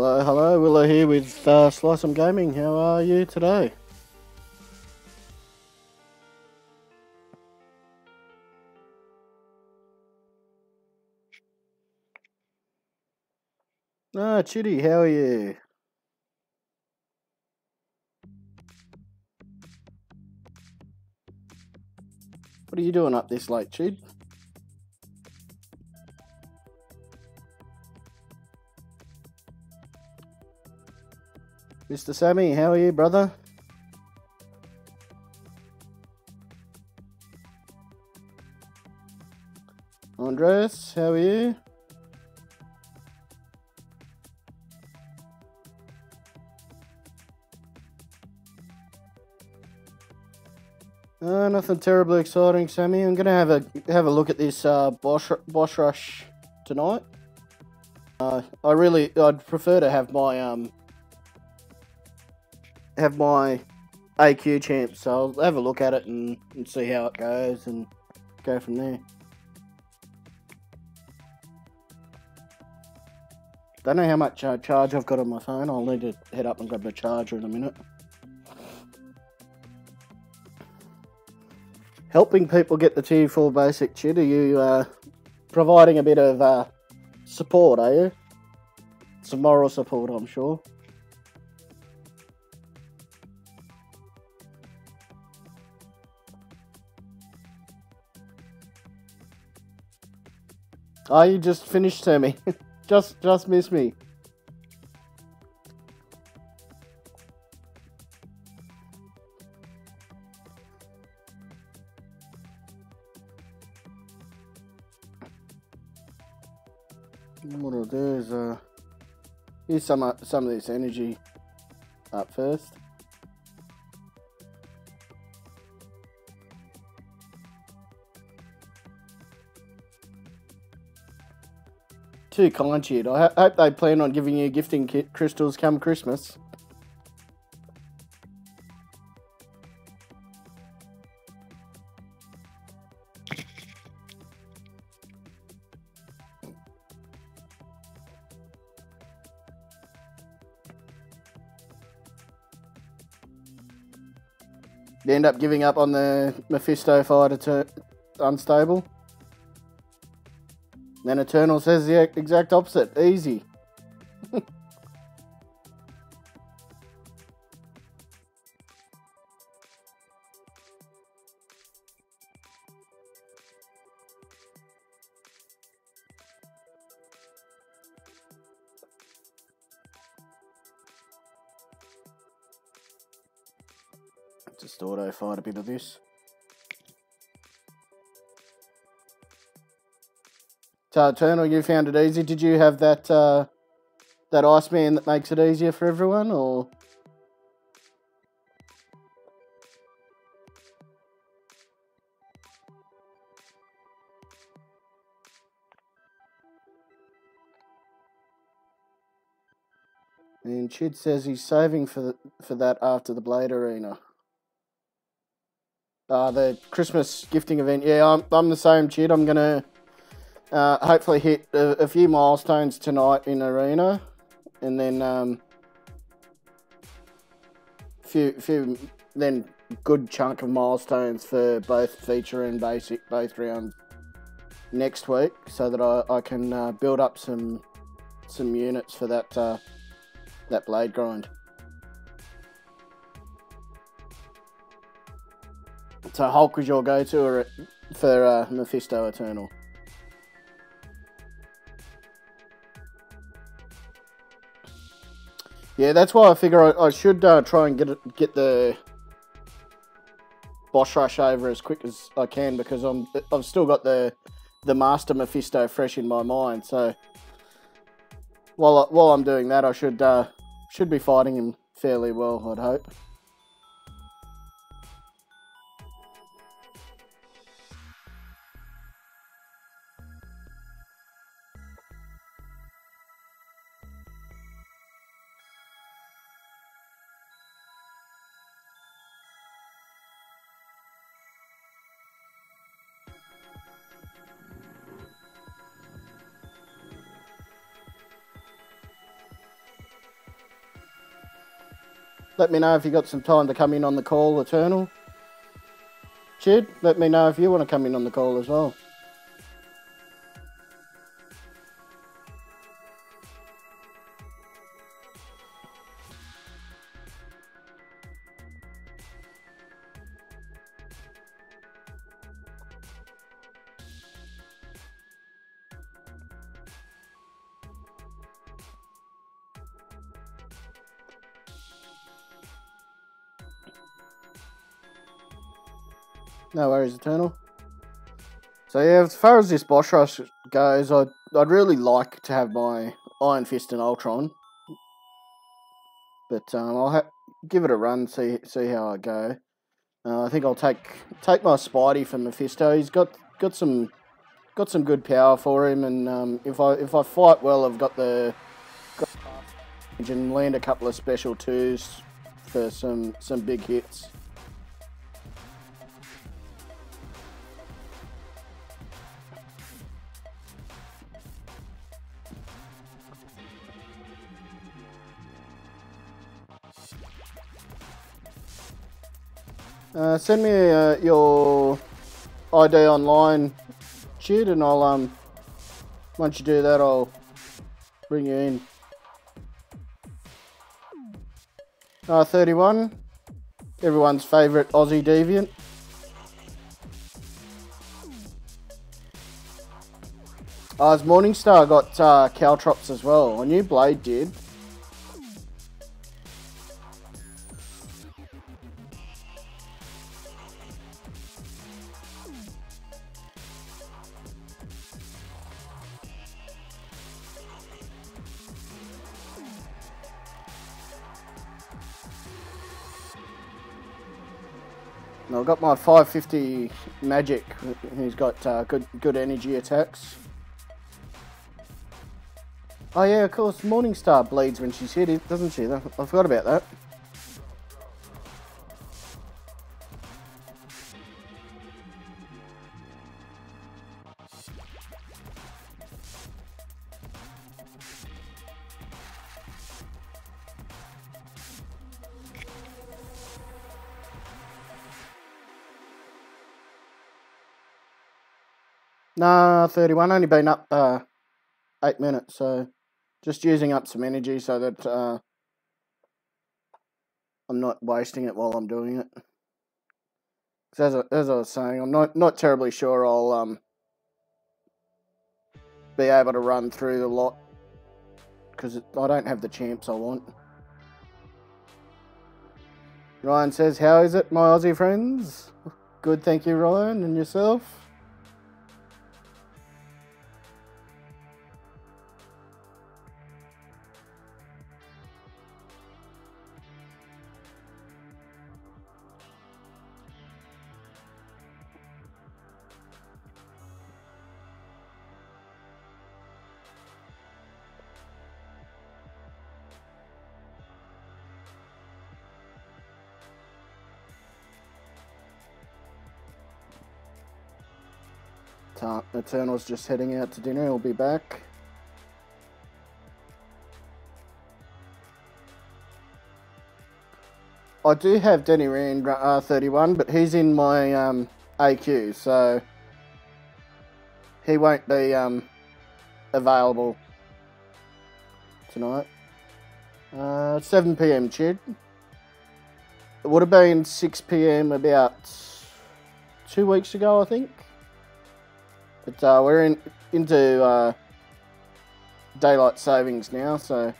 Hello, hello, Willow here with SlycemGaming. How are you today? Ah, Chitty, how are you? What are you doing up this late, Chid? Mr. Sammy, how are you, brother? Andres, how are you? Nothing terribly exciting, Sammy. I'm gonna have a look at this BossRush tonight. I'd prefer to have my AQ champ, so I'll have a look at it and see how it goes and go from there. Don't know how much charge I've got on my phone. I'll need to head up and grab my charger in a minute. Helping people get the tier 4 basic, Chid, are you providing a bit of support, are you? Some moral support, I'm sure. Oh, you just finished, Sammy. just missed me. What I'll do is use some of this energy up first. Too kind, Chid. I hope they plan on giving you gifting crystals come Christmas. You end up giving up on the Mephisto fighter to unstable. Then Eternal says the exact opposite. Easy. Just auto fight a bit of this. So Eternal, you found it easy. Did you have that that Iceman that makes it easier for everyone, or? And Chid says he's saving for that after the Blade Arena. The Christmas gifting event. Yeah, I'm the same, Chid. I'm gonna hopefully hit a few milestones tonight in Arena, and then few then good chunk of milestones for both feature and basic both rounds next week, so that I can build up some units for that blade grind. So Hulk was your go-to for Mephisto Eternal. Yeah, that's why I figure I should try and get the BossRush over as quick as I can, because I've still got the Master Mephisto fresh in my mind. So while I'm doing that, I should be fighting him fairly well, I'd hope. Let me know if you got some time to come in on the call, Eternal. Chid, let me know if you want to come in on the call as well. No worries, Eternal. So yeah, as far as this BossRush goes, I'd really like to have my Iron Fist and Ultron, but I'll give it a run, see how I go. I think I'll take my Spidey from Mephisto. He's got some good power for him, and if I fight well, I've got the and land a couple of special twos for some big hits. Send me your ID online, Chid, and I'll once you do that, I'll bring you in. 31, everyone's favourite Aussie deviant. As Morningstar got Caltrops as well. I knew Blade did. I've got my 550 magic. He's got good energy attacks. Oh yeah, of course, Morningstar bleeds when she's hit, doesn't she? I forgot about that. Nah, 31, only been up 8 minutes, so just using up some energy so that I'm not wasting it while I'm doing it. As I was saying, I'm not terribly sure I'll be able to run through the lot because I don't have the champs I want. Ryan says, how is it, my Aussie friends? Good, thank you, Ryan, and yourself? Eternal's just heading out to dinner. He'll be back. I do have Denny Rand 31, but he's in my AQ, so he won't be available tonight. 7 PM, Chid. It would have been 6 PM about 2 weeks ago, I think. But we're into daylight savings now, so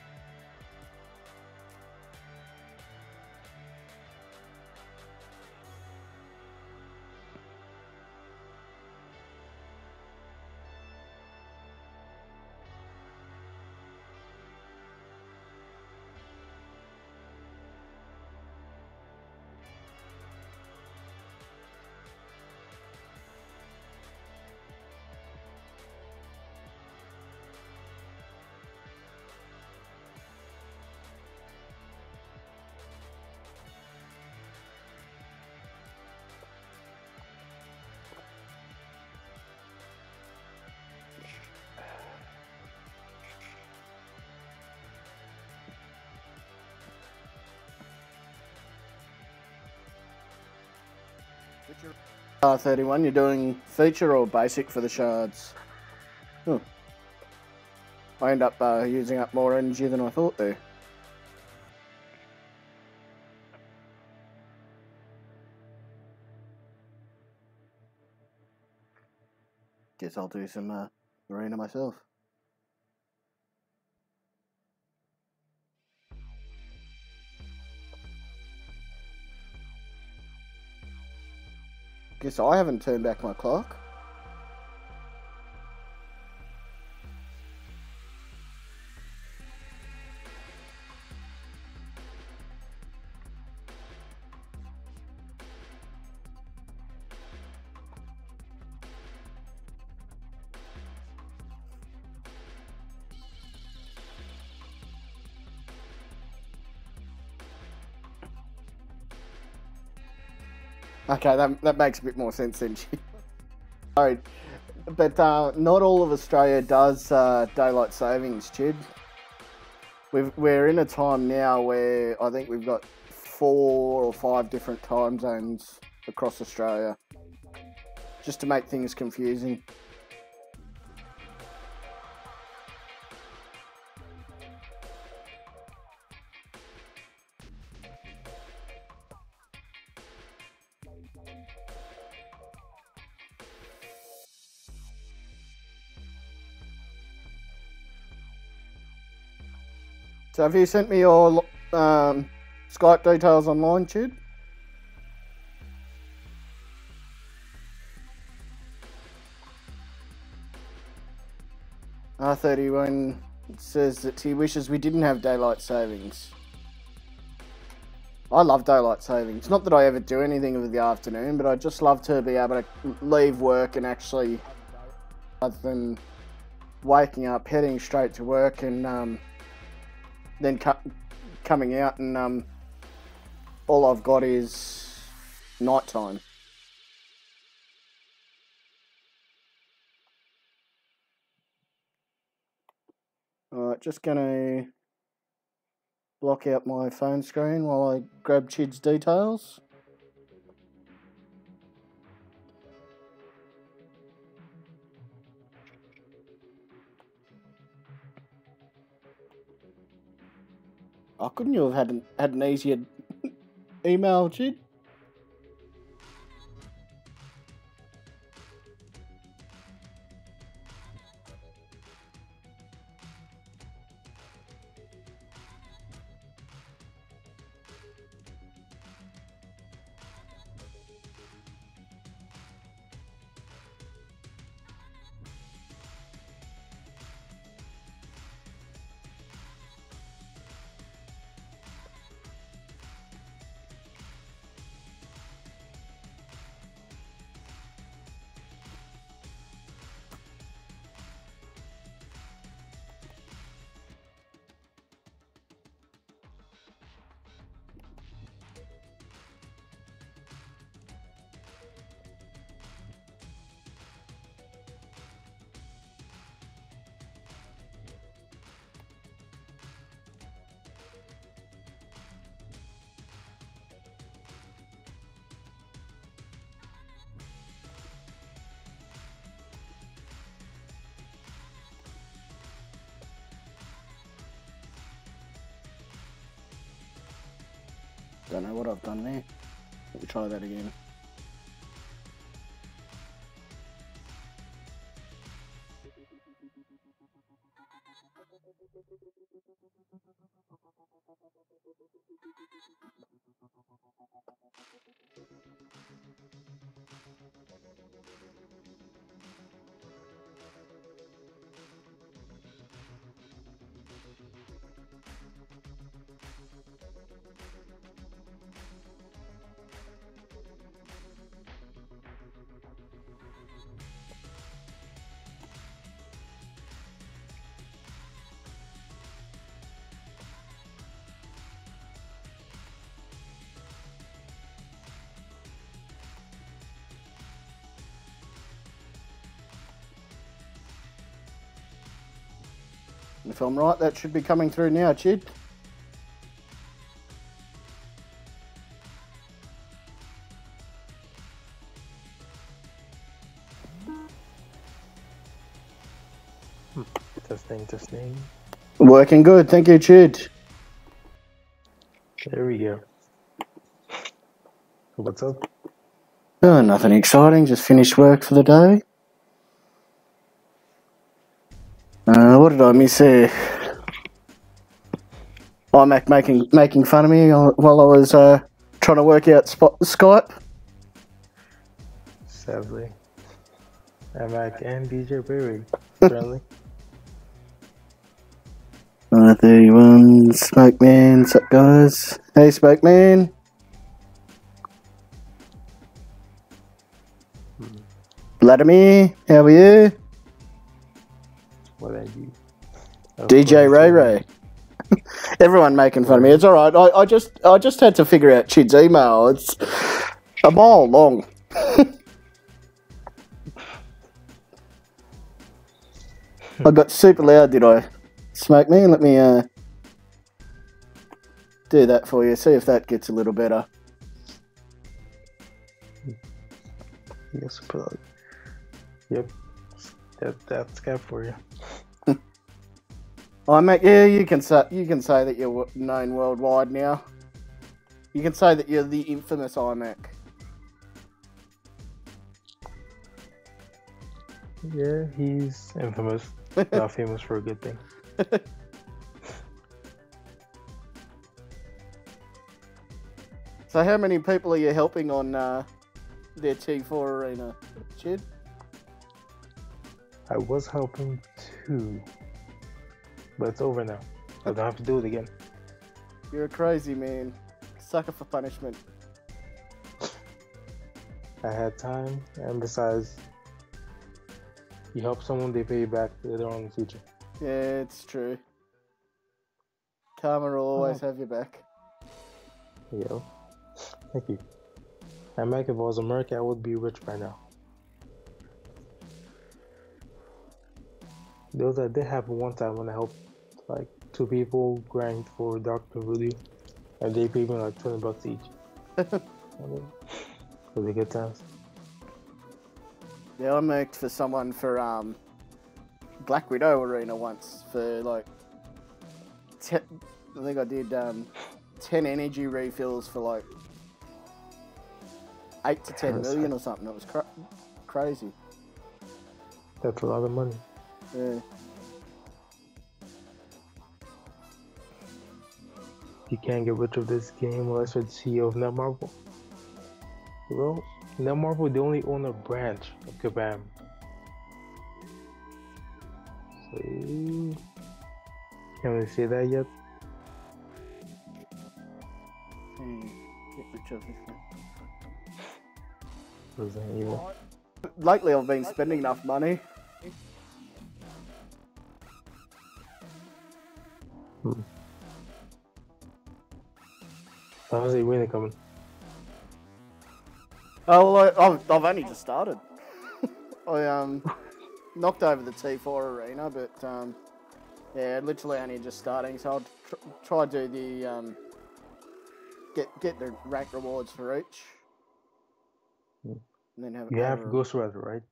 R31, you're doing feature or basic for the shards? Huh. I end up using up more energy than I thought there. Guess I'll do some arena myself. Guess I haven't turned back my clock. Okay, that makes a bit more sense then. Alright, but not all of Australia does daylight savings, Chid. We're in a time now where I think we've got 4 or 5 different time zones across Australia, just to make things confusing. So have you sent me your Skype details online, Chid? R31 says that he wishes we didn't have daylight savings. I love daylight savings. Not that I ever do anything with the afternoon, but I just love to be able to leave work and actually, rather than waking up, heading straight to work, and then coming out and all I've got is nighttime. Alright, just gonna block out my phone screen while I grab Chid's details. Oh, couldn't you have had an easier email, Chid? Don't know what I've done there. Let me try that again. If I'm right, that should be coming through now, Chid. Testing, testing. Working good, thank you, Chid. There we go. What's up? Oh, nothing exciting, just finished work for the day. What did I miss there? iMac making fun of me while I was trying to work out Skype. Sadly. iMac and DJ Berry, apparently. 31, Smoke Man, what's up, guys? Hey, Smoke Man. Vladimir, how are you? What are you? DJ Ray Ray. Everyone making fun of me. It's all right. I just had to figure out Chid's email. It's a mile long. I got super loud, did I? Smoke Me. Let me do that for you. See if that gets a little better. Yes, plug. Yep. That's good for you. iMac, yeah, you can say that you're known worldwide now. You can say that you're the infamous iMac. Yeah, he's infamous. Not famous for a good thing. So how many people are you helping on their T4 arena, Chid? I was helping 2, but it's over now. I don't have to do it again. You're a crazy man. Sucker for punishment. I had time, and besides, you help someone, they pay you back later on in the future. Yeah, it's true. Karma will always have your back. Yeah. Thank you. iMac, if I was American, I would be rich by now. Those I did happen one time when I helped like 2 people grind for Dr. Voodoo, and they paid me like $20 each. For the good times. Yeah, I worked for someone for Black Widow Arena once for like I think I did 10 energy refills for like 8 to 10 million or something. It was crazy. That's a lot of money. Yeah. You can't get rich of this game unless you're the CEO of Netmarble. Well, Netmarble, they only own a branch of Kabam. So, can't really say that yet. Get rich of this one. Resident Evil. Lately, I've been spending enough money. How's the arena coming? Oh, well, I've only just started. I knocked over the T4 arena, but yeah, literally only just starting. So I'll try to do the get the rank rewards for each. And then You have Ghost Rider, right?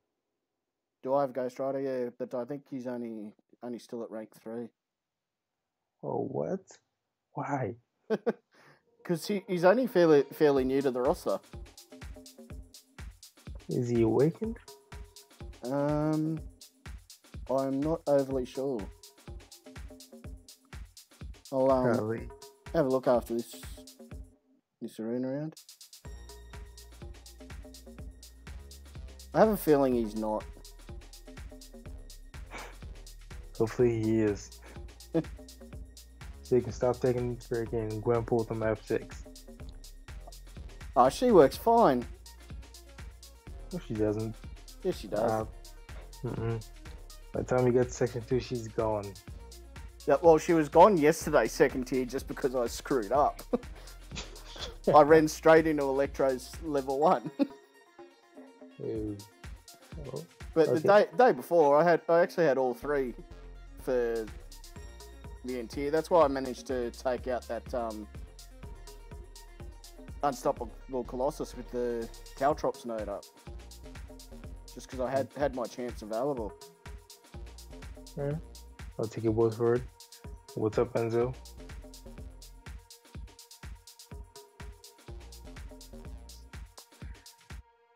Do I have Ghost Rider? Yeah, but I think he's only still at rank 3. Oh, what? Why? Because he's only fairly new to the roster. Is he awakened? I'm not overly sure. I'll have a look after this arena round. I have a feeling he's not. Hopefully he is. So you can stop taking freaking Gwenpool from F6. Oh, she works fine. No, she doesn't. Yes, she does. By the time you get to section 2, she's gone. Yeah, well, she was gone yesterday, second tier, just because I screwed up. I ran straight into Electro's level 1. But the day before, I actually had all 3 for the end tier. That's why I managed to take out that Unstoppable Colossus with the Caltrops node up. Just because I had my chance available. Yeah. I'll take your word for it. What's up, Enzo?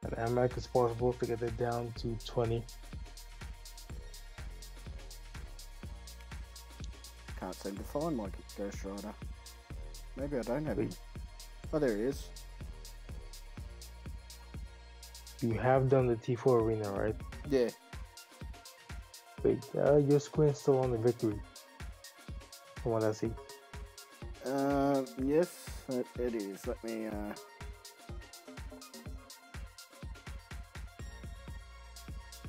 And Amac is possible to get it down to 20. Can't seem to find my Ghost Rider. Maybe I don't have Wait. him. Oh, there he is. You have done the T4 arena, right? Yeah. Wait, your screen's still on the victory. From what I see. Yes, it is. Let me,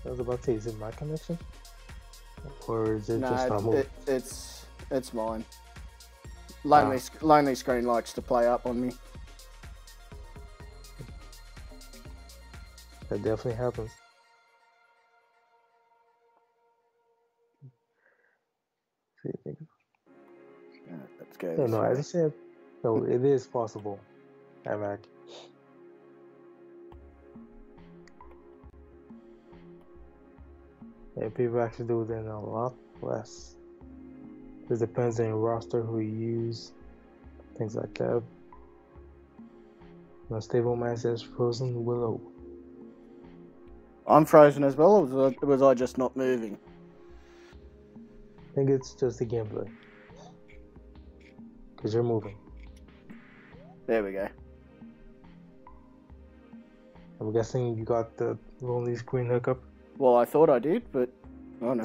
I was about to say, is it my connection? Or is it no, just not moving? it's mine. Lonely Screen likes to play up on me. That definitely happens. Let's go. No, as I said, no, it is possible. Amac. Yeah, people actually do it in a lot less. This depends on your roster, who you use, things like that. No stable man says Frozen Willow. I'm frozen as well, or was I just not moving? I think it's just the gameplay. Because you're moving. There we go. I'm guessing you got the lonely screen hookup. Well, I thought I did, but oh no.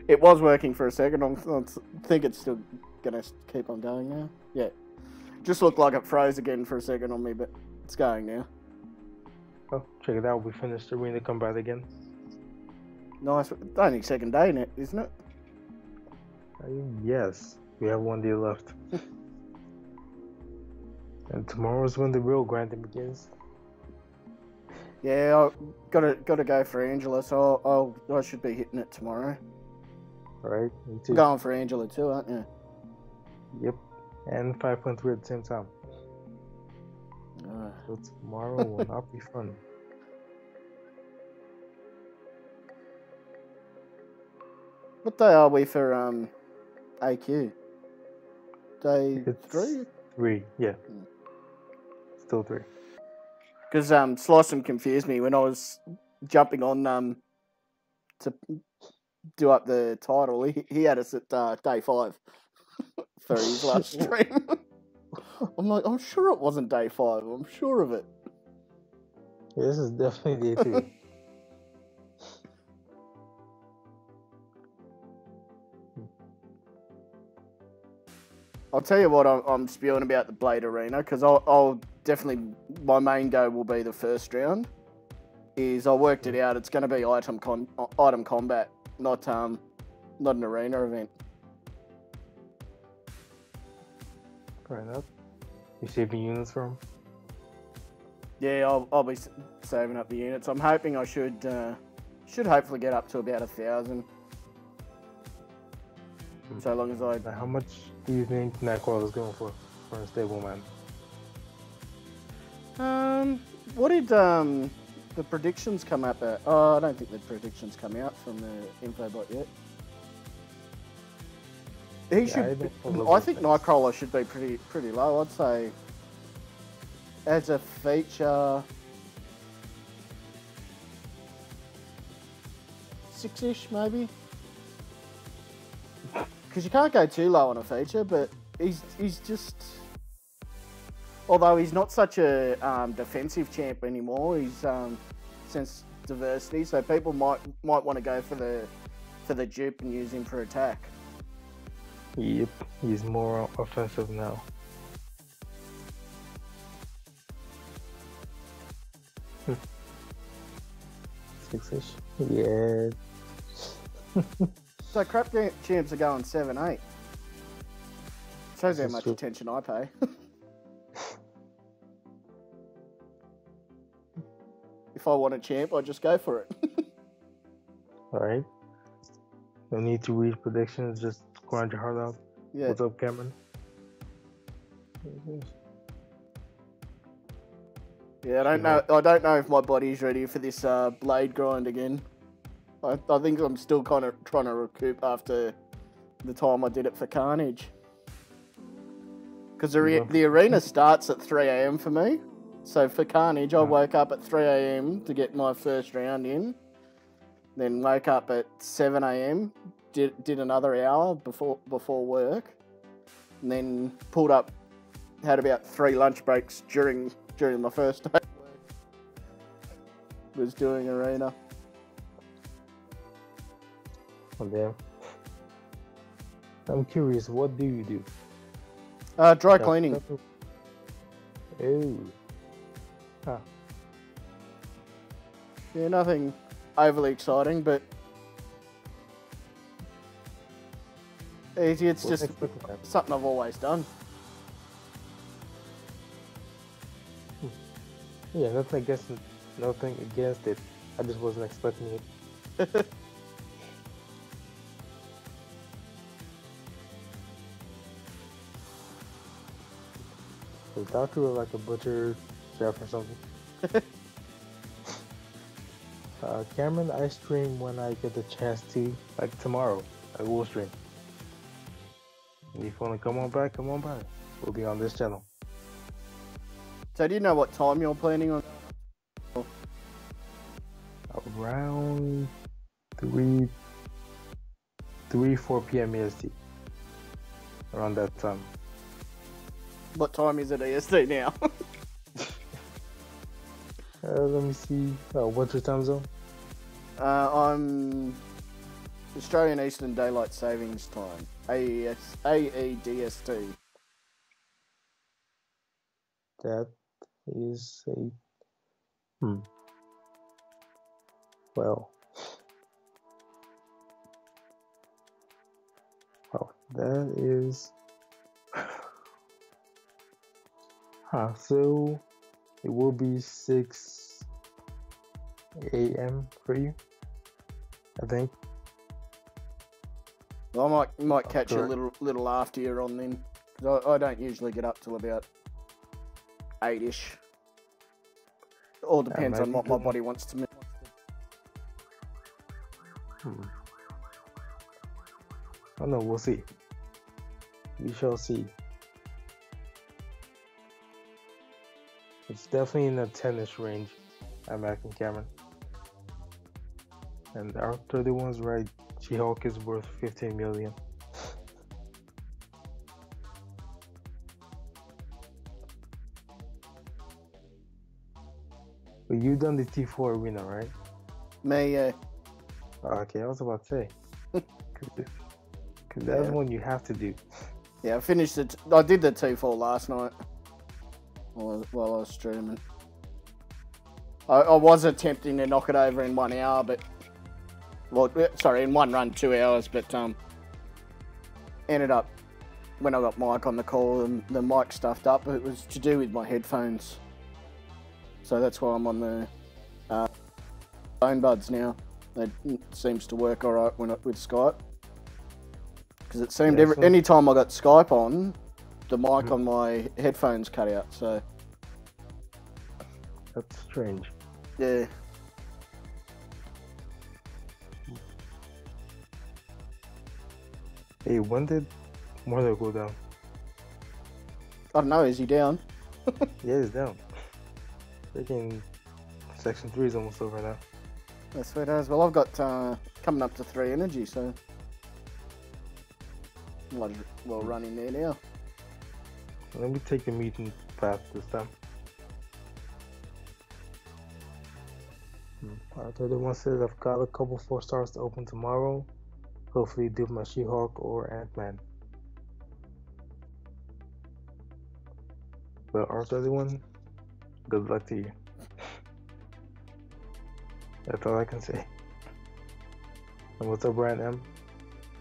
It was working for a second. I think it's still gonna keep on going now. Yeah. Just looked like it froze again for a second on me, but it's going now. Oh, check it out. We finished Arena Combat again. Nice. Only second day, isn't it? Yes. We have 1 day left. And tomorrow's when the real grinding begins. Yeah, I gotta go for Angela, so I should be hitting it tomorrow. Alright, me too. Going for Angela too, aren't you? Yep. And 5.3 at the same time. So tomorrow will not be fun. What day are we for AQ? Day It's 3? 3, yeah. Still 3. Because Slicem confused me when I was jumping on to do up the title. He had us at day 5 for his last stream. I'm like, I'm sure it wasn't day 5. I'm sure of it. Yeah, this is definitely day 3. I'll tell you what I'm spewing about the Blade Arena, because I'll definitely, my main goal will be the first round. Is I worked it out. It's going to be item combat, not an arena event. Fair enough. You saving units from? Yeah, I'll be saving up the units. I'm hoping I should hopefully get up to about 1,000. So long as I. How much do you think Nightcrawler is going for a stable man? What did the predictions come up at? Oh, I don't think the predictions come out from the infobot yet. He should. I think Nightcrawler should be pretty low. I'd say as a feature, 6-ish maybe. Because you can't go too low on a feature, but he's just. Although he's not such a defensive champ anymore, he's since diversity, so people might want to go for the dupe and use him for attack. Yep, he's more offensive now. Six-ish? Yeah. So crap champs are going 7-8. Shows how much attention I pay. If I want a champ, I just go for it. Alright. No need to read predictions, just grind your heart out. Yeah. What's up, Cameron? Yeah, I don't know if my body's ready for this blade grind again. I think I'm still kind of trying to recoup after the time I did it for Carnage. Because the arena starts at 3 a.m. for me. So for Carnage, I woke up at 3 a.m. to get my first round in. Then woke up at 7 a.m. Did another hour before work. And then pulled up, had about 3 lunch breaks during my first day of work. Was doing arena. Oh, damn. I'm curious, what do you do? Dry cleaning. Oh. Huh. Yeah, nothing overly exciting, but it's just something I've always done. Yeah, nothing against it. I just wasn't expecting it. The doctor was like a butcher chef or something. Cameron, I stream when I get the chance to, like tomorrow. I will stream. If you want to come on back, come on back. We'll be on this channel. So do you know what time you're planning on? Around 4 p.m. EST. Around that time. What time is it EST now? Let me see. What's your time zone? I'm Australian Eastern Daylight Savings Time. AEDST. That is a... Well... Well, that is... so... It will be 6 a.m. for you, I think. Well, I might catch you a little after you're on then. Cause I don't usually get up till about 8ish. It all depends on what my body wants to. Oh no, we'll see. We shall see. It's definitely in the 10-ish range, I'm asking Cameron. And our 31's right, She-Hulk is worth 15 million. But you done the T4 arena, right? Me, yeah. Okay, I was about to say. Because that's one you have to do. Yeah, I finished it. I did the T4 last night. While I was streaming. I was attempting to knock it over in 1 hour, but... Well, sorry, in one run, 2 hours, but ended up, when I got Mike on the call, the mic stuffed up. It was to do with my headphones. So that's why I'm on the phone buds now. It seems to work alright with Skype. Because it seemed any time I got Skype on, the mic on my headphones cut out, so... That's strange. Yeah. Hey, when did Murder go down? I don't know, is he down? Yeah, he's down. Freaking Section 3 is almost over now. That's sweet as well. I've got coming up to 3 energy, so... Might as well run in there now. Let me take the mutant path this time. Our 31 says I've got a couple 4 stars to open tomorrow. Hopefully do my She-Hulk or Ant-Man. But R31, good luck to you. That's all I can say. And what's up, Brian M?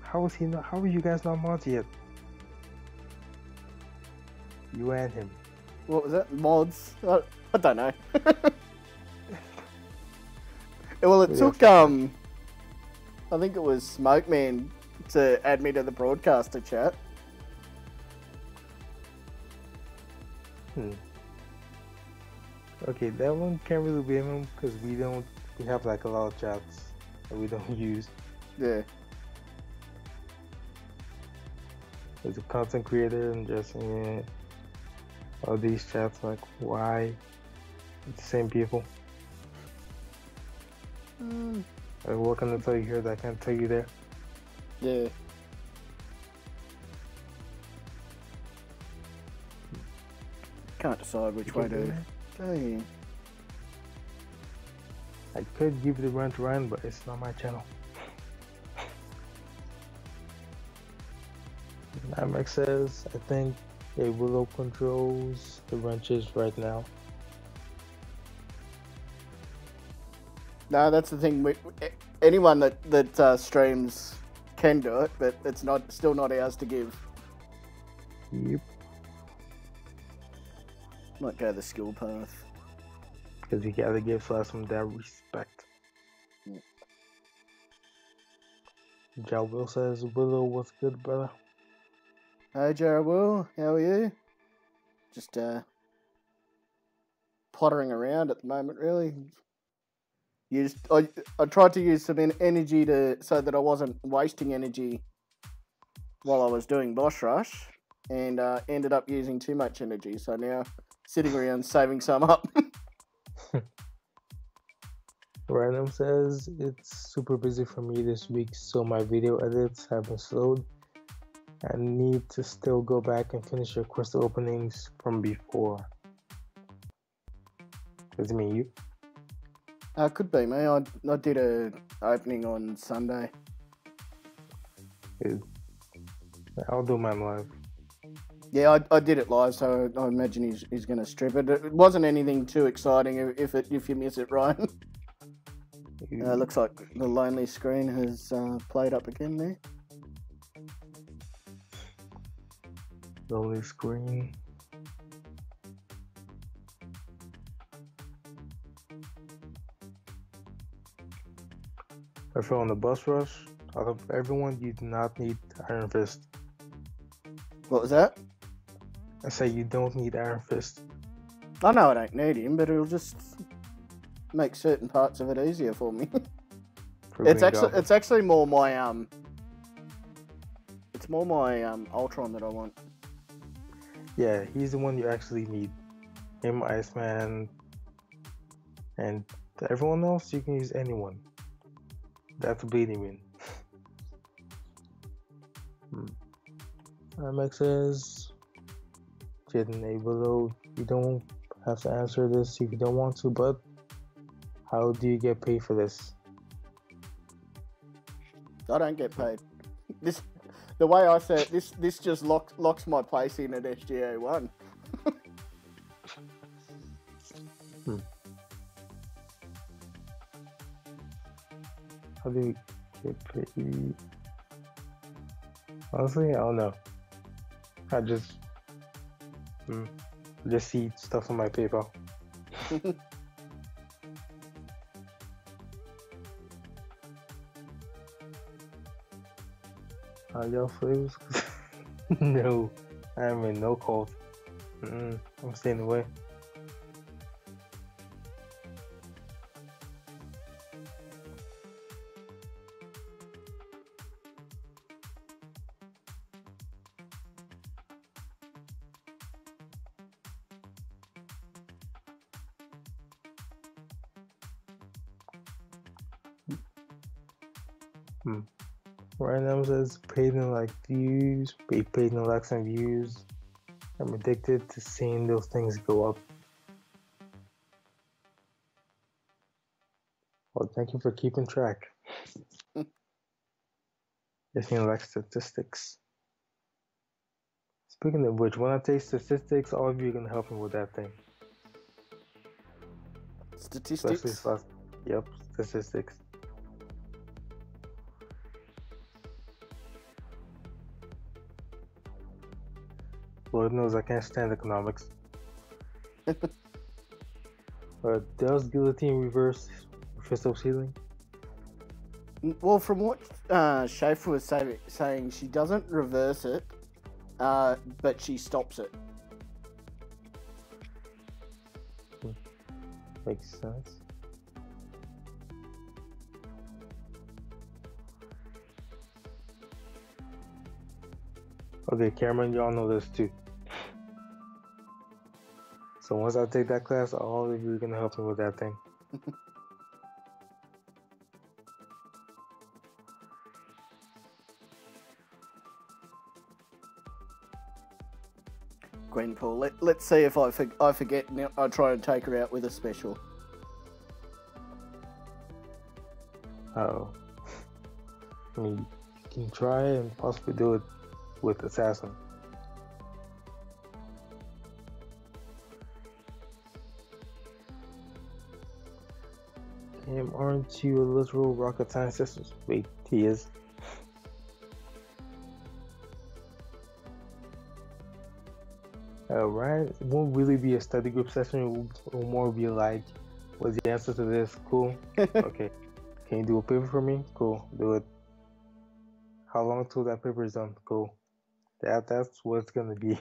How are you guys not mods yet? You and him. What was that? Mods? I don't know. Well, it took I think it was Smoke Man to add me to the broadcaster chat. Okay, that one can't really blame him because we have like a lot of chats. that we don't use. Yeah. As a content creator and just all these chats, like why it's the same people? Like, what can I tell you here that I can't tell you there? Yeah. Can't decide which way to go here. I could give the run to run, but it's not my channel. Max says, I think A.Willo controls the wrenches right now. No, that's the thing. Anyone that streams can do it, but it's still not ours to give. Yep. Might go the skill path. Because you gotta give some that respect. A.Willo says, Willow, what's good, brother? Hey, A.Willo, how are you? Just pottering around at the moment, really. I tried to use some energy so that I wasn't wasting energy while I was doing BossRush, and ended up using too much energy. So now sitting around saving some up. Random says, it's super busy for me this week, so my video edits have been slowed. I need to still go back and finish your crystal openings from before. Does it mean you? Could be me. I did a opening on Sunday. Good. I'll do mine live. Yeah, I did it live, so I imagine he's going to strip it. It wasn't anything too exciting if you miss it, Ryan. Looks like the lonely screen has played up again there. Lonely screen. I fell on the BossRush. Out of everyone, you do not need Iron Fist. What was that? I say you don't need Iron Fist. I know I don't need him, but it'll just make certain parts of it easier for me. It's actually more my Ultron that I want. Yeah, he's the one you actually need. Him, Iceman, and everyone else you can use anyone. That's bleeding in. Max says, Jaden A.Willo, you don't have to answer this if you don't want to, but how do you get paid for this? I don't get paid. The way I say it, this just locks my place in at SGA 1. How do you get paid? Honestly, I don't know. I just see stuff on my PayPal. Y'all flavors? No, I am in no cult. I'm staying away. Right now says paid in like views, paid in likes and views. I'm addicted to seeing those things go up. Well, thank you for keeping track. Just seeing like statistics. Speaking of which, when I take statistics, all of you are gonna help me with that thing. Statistics? Yep, statistics. Lord knows I can't stand economics. Does guillotine reverse fist of healing? Well, from what Schaefer was saying, she doesn't reverse it, but she stops it. Makes sense. Okay, Cameron, y'all know this too. So once I take that class, all of you are gonna help me with that thing. Gwenpool, let's see if I forget and I try and take her out with a special. Uh-oh. I mean, you can try and possibly do it with Assassin. Cam, aren't you a literal rocket scientist? Wait, he is. Ryan, it won't really be a study group session. It will more be like, what's the answer to this? Cool. Okay. Can you do a paper for me? Cool. Do it. How long till that paper is done? Cool. That's what it's gonna be.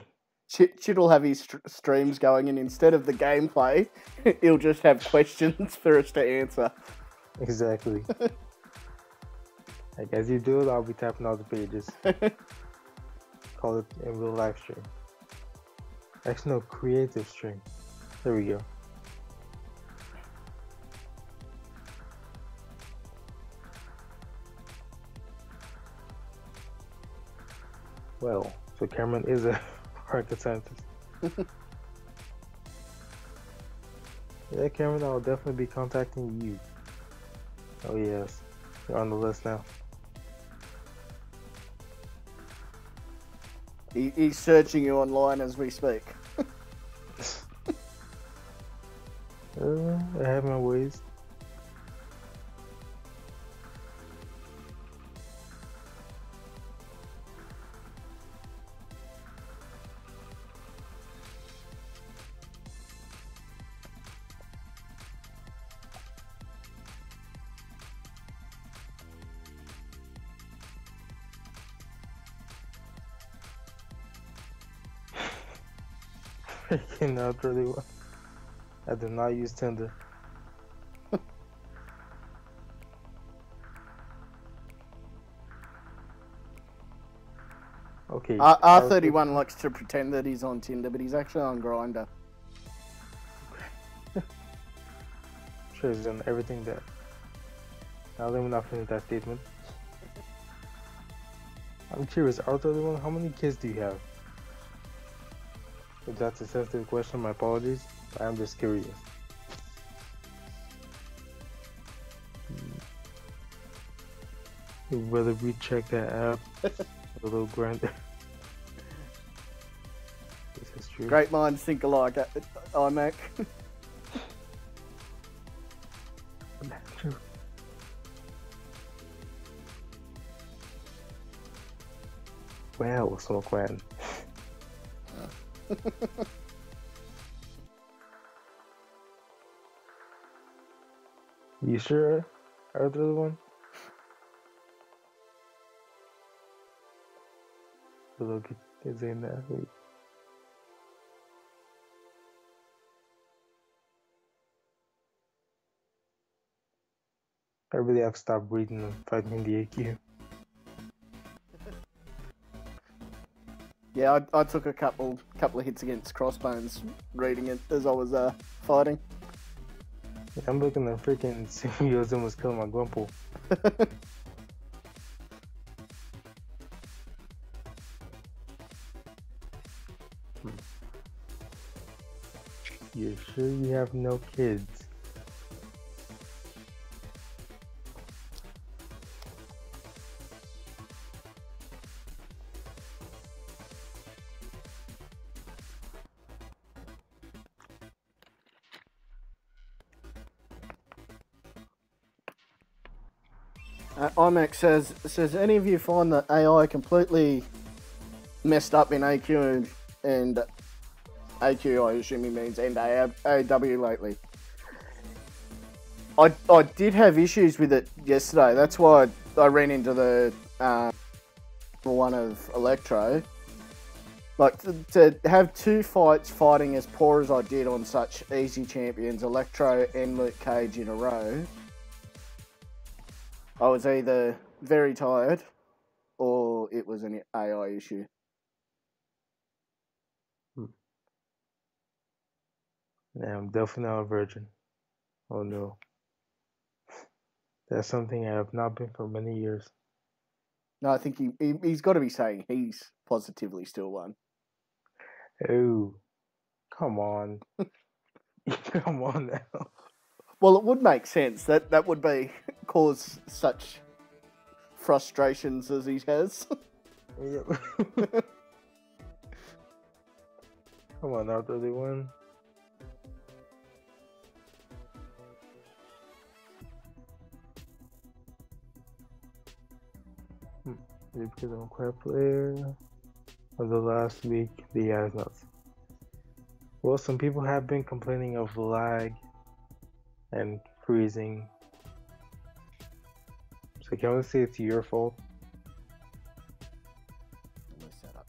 Chit'll have his streams going, and instead of the gameplay, he'll just have questions for us to answer. Exactly. Like, as you do it, I'll be tapping out the pages. Call it in real live stream. Actually, no, creative stream. There we go. Well, so Cameron is a rocket scientist. Yeah, Cameron, I'll definitely be contacting you. Oh yes, you're on the list now. He's searching you online as we speak. I have my ways. Freaking out really well. I do not use Tinder. Okay. R31 likes to pretend that he's on Tinder, but he's actually on Grindr. Sure, he's done everything there. Now let me not finish that statement. I'm curious, R31, how many kids do you have? If that's a sensitive question, my apologies. I'm just curious. Whether we check that app a little grinder. This is true. Great minds think alike, iMac. That's true. Well, Smoke Man. You sure? Are the other one? Look, it's in there. Wait. I really have to stop breathing and fighting the AQ. Yeah, I took a couple of hits against Crossbones reading it as I was fighting. Yeah, I'm looking at freaking Symbiotes almost killing my Grumple. You're sure you have no kids? iMac says any of you find that AI completely messed up in AQ and AQ, I assume he means, and AW lately? I did have issues with it yesterday. That's why I ran into the one of Electro. Like, to have two fights fighting as poor as I did on such easy champions, Electro and Luke Cage in a row, I was either very tired or it was an AI issue. Yeah, I'm definitely not a virgin. Oh no. That's something I have not been for many years. No, I think he's got to be saying he's positively still one. Oh, come on. Come on now. Well, it would make sense. That would be cause such frustrations as he has. Yep. Come on now, 31. Because I'm a crap player. Of the last week, the AI is nuts. Well, some people have been complaining of lag and freezing. So can we say it's your fault? Set up.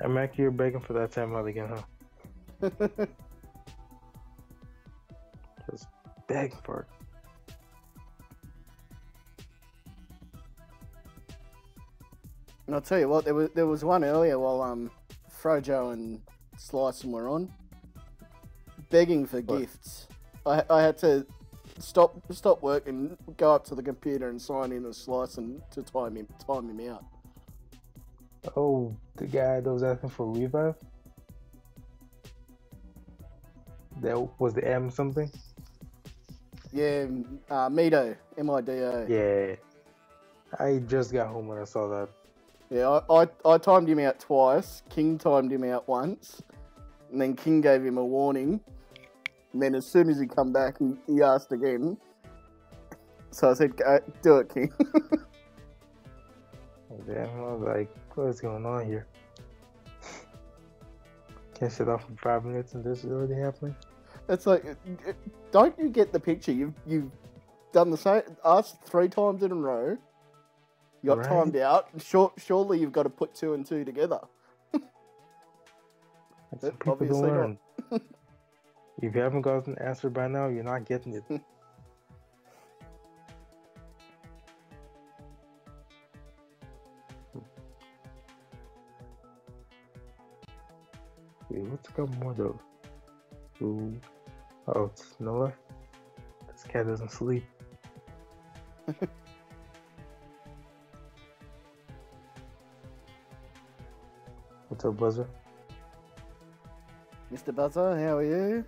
I'm actually you're begging for that time out again, huh? Just begging for it. And I'll tell you what, there was one earlier while Frojo and Slicem were on, begging for gifts. I had to stop work and go up to the computer and sign in as Slicem to time him out. Oh, the guy that was asking for revive? That was the M something? Yeah, Mido, M-I-D-O. Yeah. I just got home when I saw that. Yeah, I timed him out twice. King timed him out once. And then King gave him a warning. And then as soon as he come back, he asked again. So I said, do it, King. Damn, I was like, what is going on here? Can't shut off for 5 minutes and this is already happening? It's like, don't you get the picture? You've done the same, asked 3 times in a row. You got timed out. Surely you've got to put 2 and 2 together. Some people don't learn. If you haven't gotten an answer by now, you're not getting it. Wait, let's go more though. Ooh. Oh, it's Noah. This cat doesn't sleep. What's up, Buzzer? Mr. Buzzer, how are you?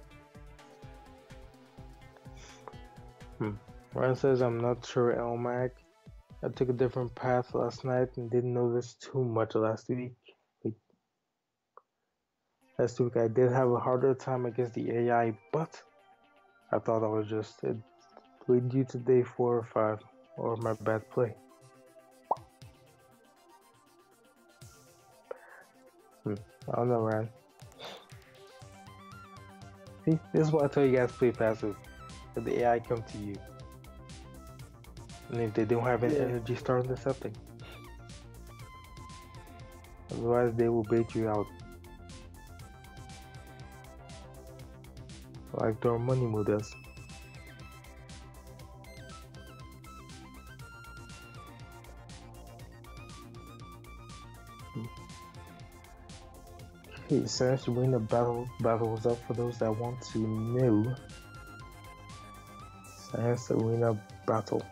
Ryan says, I'm not sure, Elmac. I took a different path last night and didn't notice too much last week. Last week I did have a harder time against the AI, but I thought I was just lead you to day 4 or 5 or my bad play. I don't know, Ryan. See, this is why I tell you guys play passive. Let the AI come to you. And if they don't have any energy, start intercepting. Otherwise, they will bait you out. Like their money move does. Okay, Science Arena battle was up for those that want to know. Science Arena battle.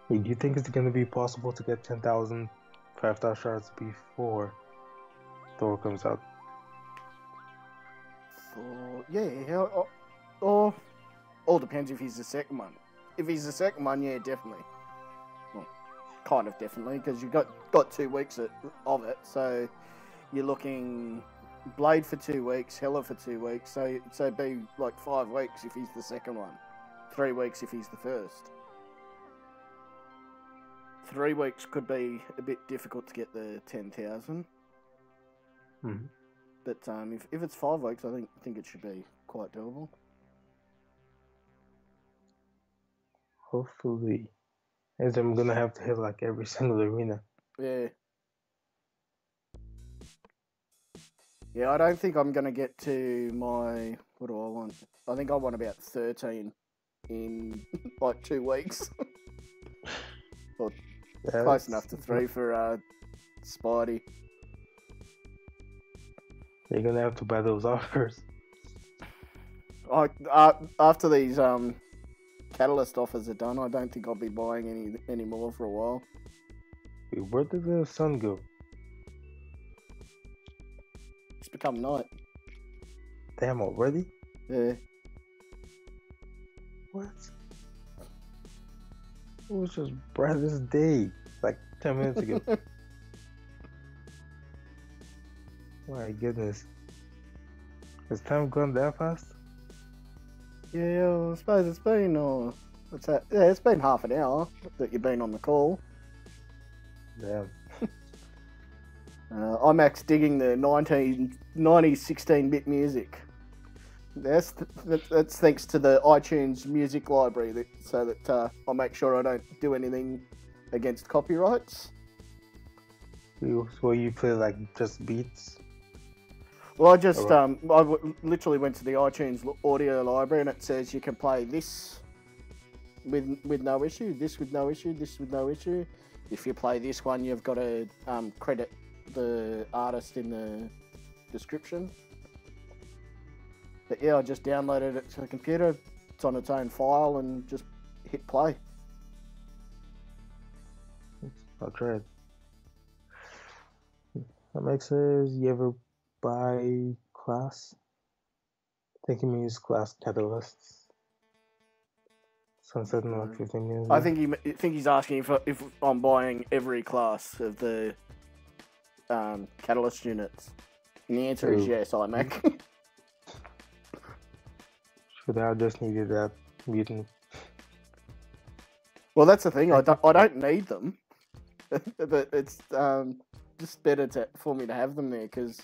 Hey, do you think it's going to be possible to get 10,000 5-star shards before Thor comes out? Yeah, or all depends if he's the second one. If he's the second one, yeah, definitely. Well, kind of definitely, because you've got 2 weeks of it, so you're looking Blade for 2 weeks, Hela for 2 weeks, so it'd be like 5 weeks if he's the second one, 3 weeks if he's the first. 3 weeks could be a bit difficult to get the 10,000. But if it's 5 weeks, I think it should be quite doable. Hopefully. Is I'm gonna have to hit like every single arena. Yeah. Yeah, I don't think I'm going to get to my... What do I want? I think I want about 13 in like 2 weeks. Or close enough to 3 for Spidey. You're gonna have to buy those offers. After these Catalyst offers are done, I don't think I'll be buying any more for a while. Wait, where did the sun go? It's become night. Damn, already? Yeah. What? It was just bright as day, like 10 minutes ago. My goodness. Has time gone that fast? Yeah, I suppose it's been, what's that? Yeah, it's been half an hour that you've been on the call. Damn. IMAX digging the 1990s 16-bit music. That's thanks to the iTunes music library, so that I'll make sure I don't do anything against copyrights. So you play like just beats? Well, I literally went to the iTunes audio library and it says you can play this with no issue, this with no issue, this with no issue. If you play this one, you've got to credit the artist in the description. But yeah, I just downloaded it to the computer. It's on its own file and just hit play. I'll try it. That makes sense. You ever buy class? I think he means class catalysts. Sunset in like 15 minutes. I think he's asking if I'm buying every class of the catalyst units. And the answer is yes, iMac. Should I just needed that mutant? Well, that's the thing. I don't need them, but it's just better for me to have them there, because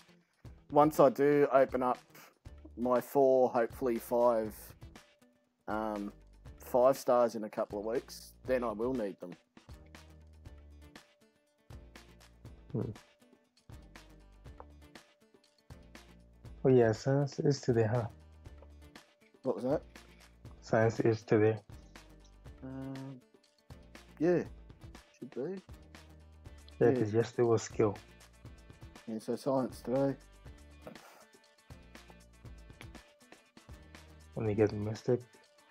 once I do open up my 4, hopefully 5 stars in a couple of weeks, then I will need them. Oh yeah, science is today, huh? What was that? Science is today. Yeah, should be. Yeah, because yesterday was skill. Yeah, so science today. When you get Mystic,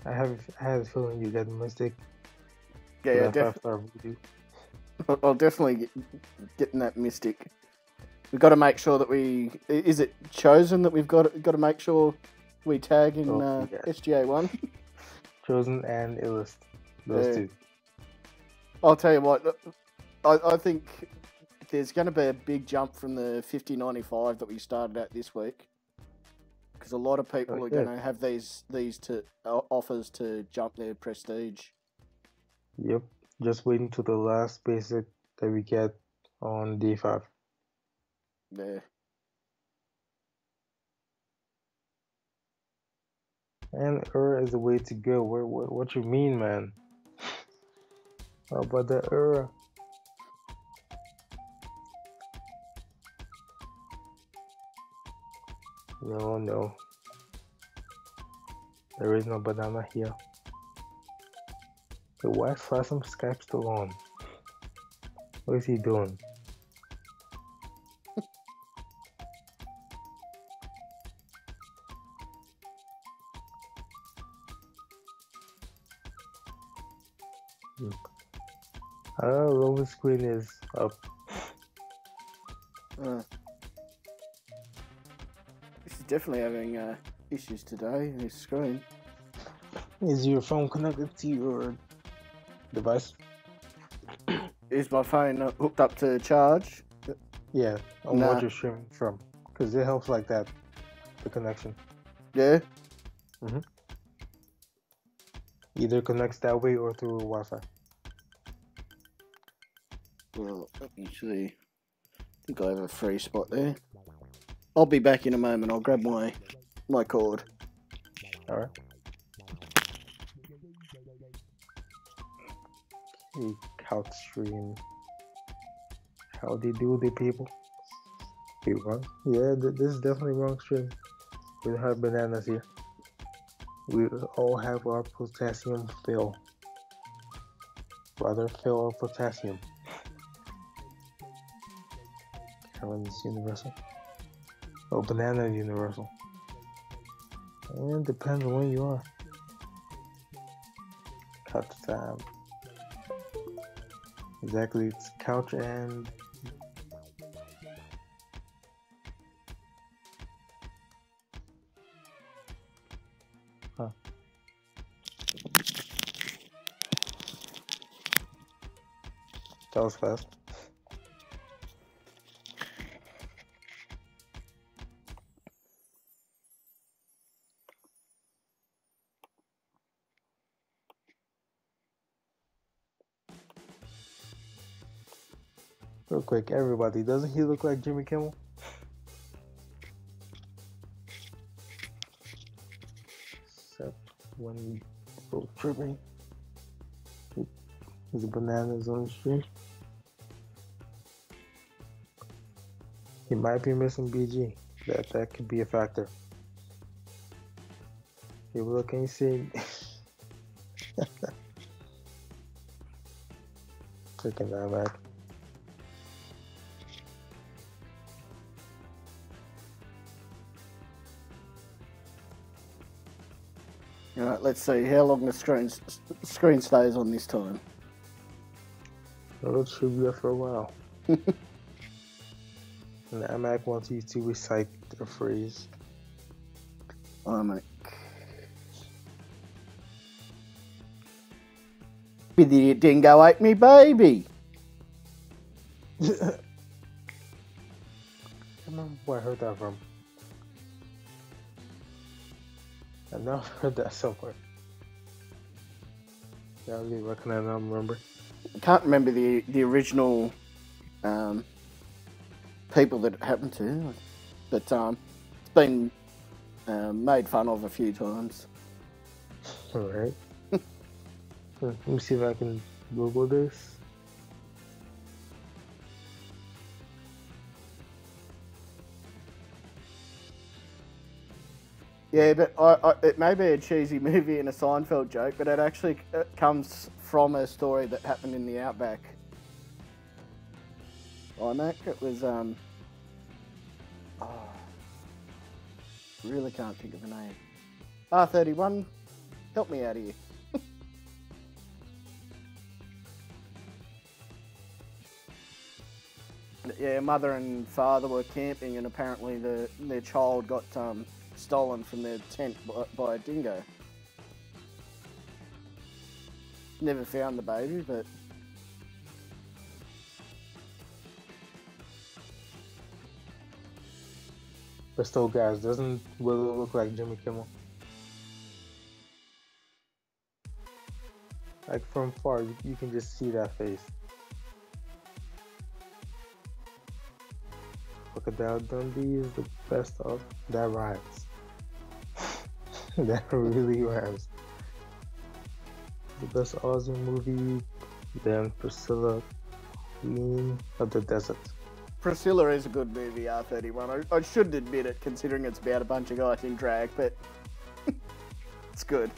I have a feeling you get Mystic. Yeah, definitely. I'll definitely get in that Mystic. We've got to make sure that is it Chosen that we've got to make sure we tag in SGA1? Chosen and Illust. Those two. I'll tell you what, I think there's going to be a big jump from the 50.95 that we started at this week, because a lot of people are going to have these offers to jump their prestige. Yep, just waiting to the last basic that we get on D5. Yeah. And is the way to go. What you mean, man? How about the No. There is no banana here. So why is Slycem Skype still on? What is he doing? I don't know, Roman's screen is up. This is definitely having issues today, this screen. Is your phone connected to your device? Is my phone hooked up to charge? Yeah, on what you're streaming from. Because it helps like that, the connection. Yeah? Mm-hmm. Either connects that way or through Wi-Fi. Well, let me see. I think I have a free spot there. I'll be back in a moment. I'll grab my cord. Alright. A couch stream. How they do the people? Hey, wrong? Yeah, this is definitely wrong stream. We don't have bananas here. We all have our potassium fill. Rather fill our potassium. Carolyn is universal. Oh, banana is universal. And it depends on where you are. Couch tab. Exactly, it's couch and that was fast. Real quick, everybody, doesn't he look like Jimmy Kimmel? Except when we go tripping. There's bananas on the stream. He might be missing BG. That could be a factor. Hey, look, can you see? Taking that back. Alright, let's see how long the screen stays on this time. Well, it should be up for a while. And the iMac wants you to recite the phrase. iMac. The dingo ate me baby. I remember where I heard that from. I know I've heard that somewhere. Yeah, I really reckon I don't remember. I can't remember the original people that it happened to, but it's been made fun of a few times. Alright. Let me see if I can Google this. Yeah, but it may be a cheesy movie and a Seinfeld joke, but it actually comes from a story that happened in the Outback. iMac, it was, really can't think of a name. R31, help me out here. Yeah, mother and father were camping and apparently their child got stolen from their tent by a dingo. Never found the baby, but still, guys, doesn't Willow look like Jimmy Kimmel? Like from far, you can just see that face. Crocodile Dundee is the best of. That rhymes. That really rhymes. The best Aussie movie, then Priscilla, Queen of the Desert. Priscilla is a good movie, R31. I should admit it, considering it's about a bunch of guys in drag, but it's good.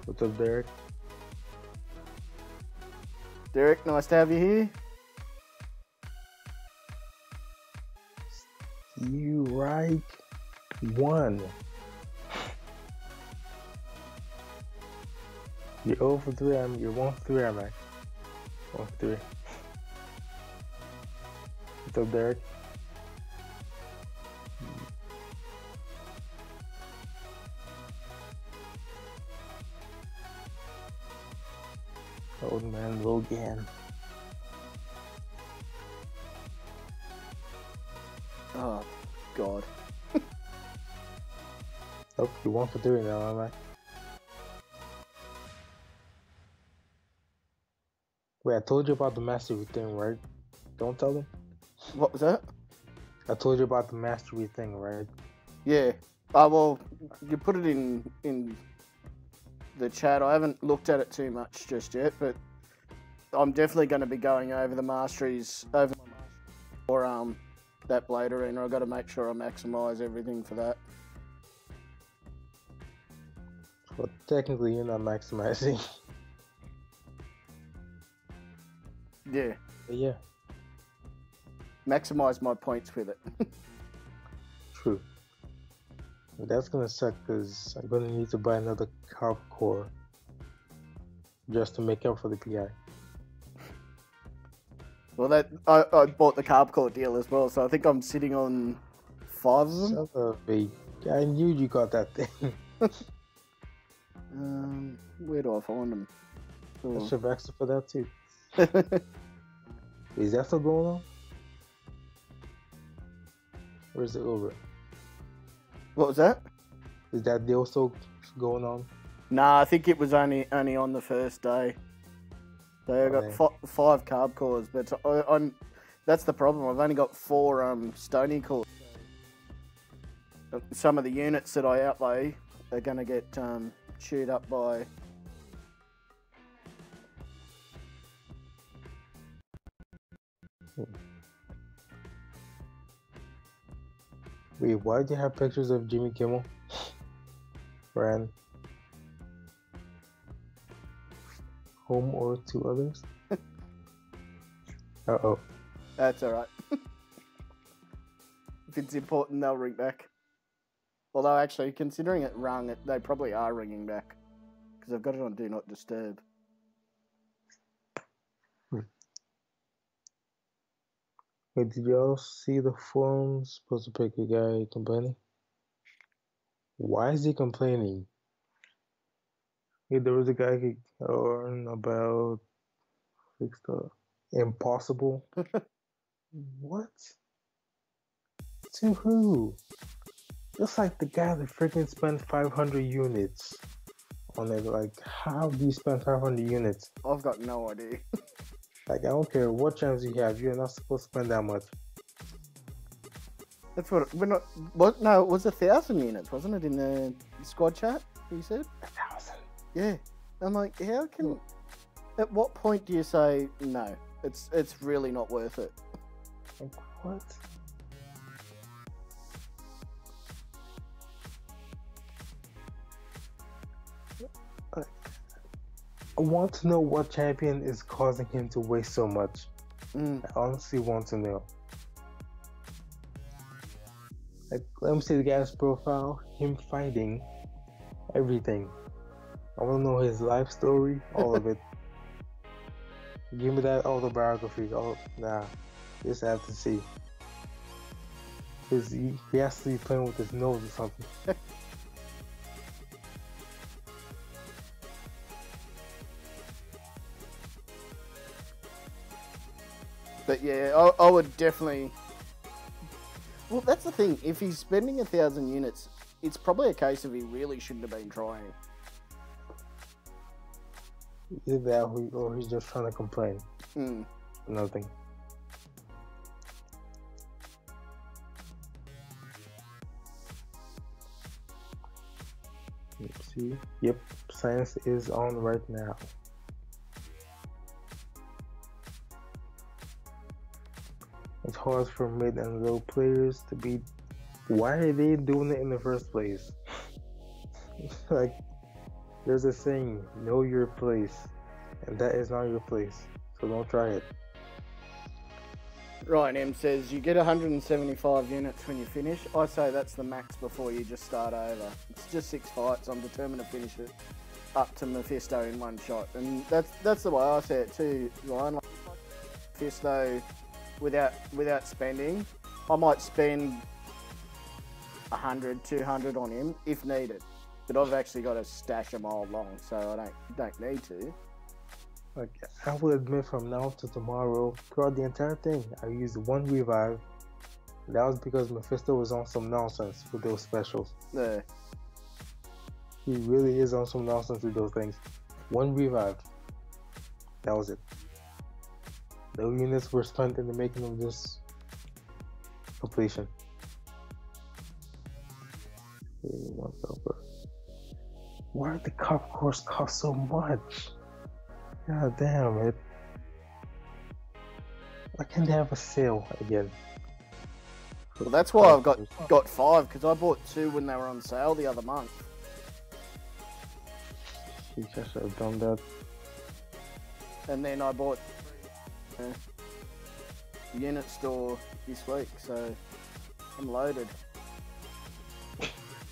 What's up, Derek? Derek, nice to have you here. You right. One. You're 0 for 3, you're 1 for 3, I'm 1 for 3. What's up, Derek? Old man Logan. Oh, God. Oh, you 1 for 3 now, am I? Wait, I told you about the mastery thing, right? Don't tell them. What was that? I told you about the mastery thing, right? Yeah. Oh, well, you put it in the chat. I haven't looked at it too much just yet, but I'm definitely going to be going over the masteries for that Blade Arena. I've got to make sure I maximise everything for that. Well, technically, you're not maximizing. Yeah. But yeah. Maximise my points with it. True. But that's gonna suck because I'm gonna need to buy another carb core just to make up for the PI. Well, I bought the carb core deal as well, so I think I'm sitting on 5 of them. Son of a... I knew you got that thing. Where do I find them? I should have asked for that too. Is that still going on? Or is it over? What was that? Is that deal still going on? Nah, I think it was only on the first day. So I got 5 carb cores, but that's the problem. I've only got 4 stony cores. Some of the units that I outlay are going to get chewed up by... Wait, why do you have pictures of Jimmy Kimmel? Fran? Home or 2 others? Uh-oh. That's alright. If it's important, they'll ring back. Although, actually, considering it rung, they probably are ringing back. Because I've got it on Do Not Disturb. Wait, did y'all see the forums? Supposed to pick a guy complaining? Why is he complaining? Yeah, there was a guy who earned about impossible. What? To who? Just like the guy that freaking spent 500 units on it. Like, how do you spend 500 units? I've got no idea. Like, I don't care what chance you have, you're not supposed to spend that much. That's what we're not. What? No, it was 1,000 units, wasn't it? In the squad chat, you said 1,000. Yeah. I'm like, how can? At what point do you say no? It's really not worth it. Like what? I want to know what champion is causing him to waste so much. I honestly want to know. Like, let me see the guy's profile, him fighting, everything. I want to know his life story, all of it. Give me that autobiography. Oh, nah, just have to see. Cause he has to be playing with his nose or something. But yeah, I would definitely... Well, that's the thing. If he's spending 1,000 units, it's probably a case of he really shouldn't have been trying. Either that or he's just trying to complain. Nothing. Let's see. Yep, science is on right now. It's hard for mid and low players to beat. Why are they doing it in the first place? Like, there's a saying, know your place, and that is not your place, so don't try it. Ryan M says, you get 175 units when you finish. I say that's the max before you just start over. It's just 6 fights. I'm determined to finish it up to Mephisto in one shot. And that's the way I say it too, Ryan. Like, Mephisto, without spending, I might spend 100, 200 on him if needed. But I've actually got a stash a mile long, so I don't need to. Like, I will admit from now to tomorrow, throughout the entire thing, I used 1 revive. That was because Mephisto was on some nonsense with those specials. Yeah. He really is on some nonsense with those things. 1 revive. That was it. No units were spent in the making of this completion. Why did the cop course cost so much? God damn it. Why can't they have a sale again? Well, that's why I've got 5, because I bought 2 when they were on sale the other month. You should have done that. And then I bought unit store this week, so I'm loaded.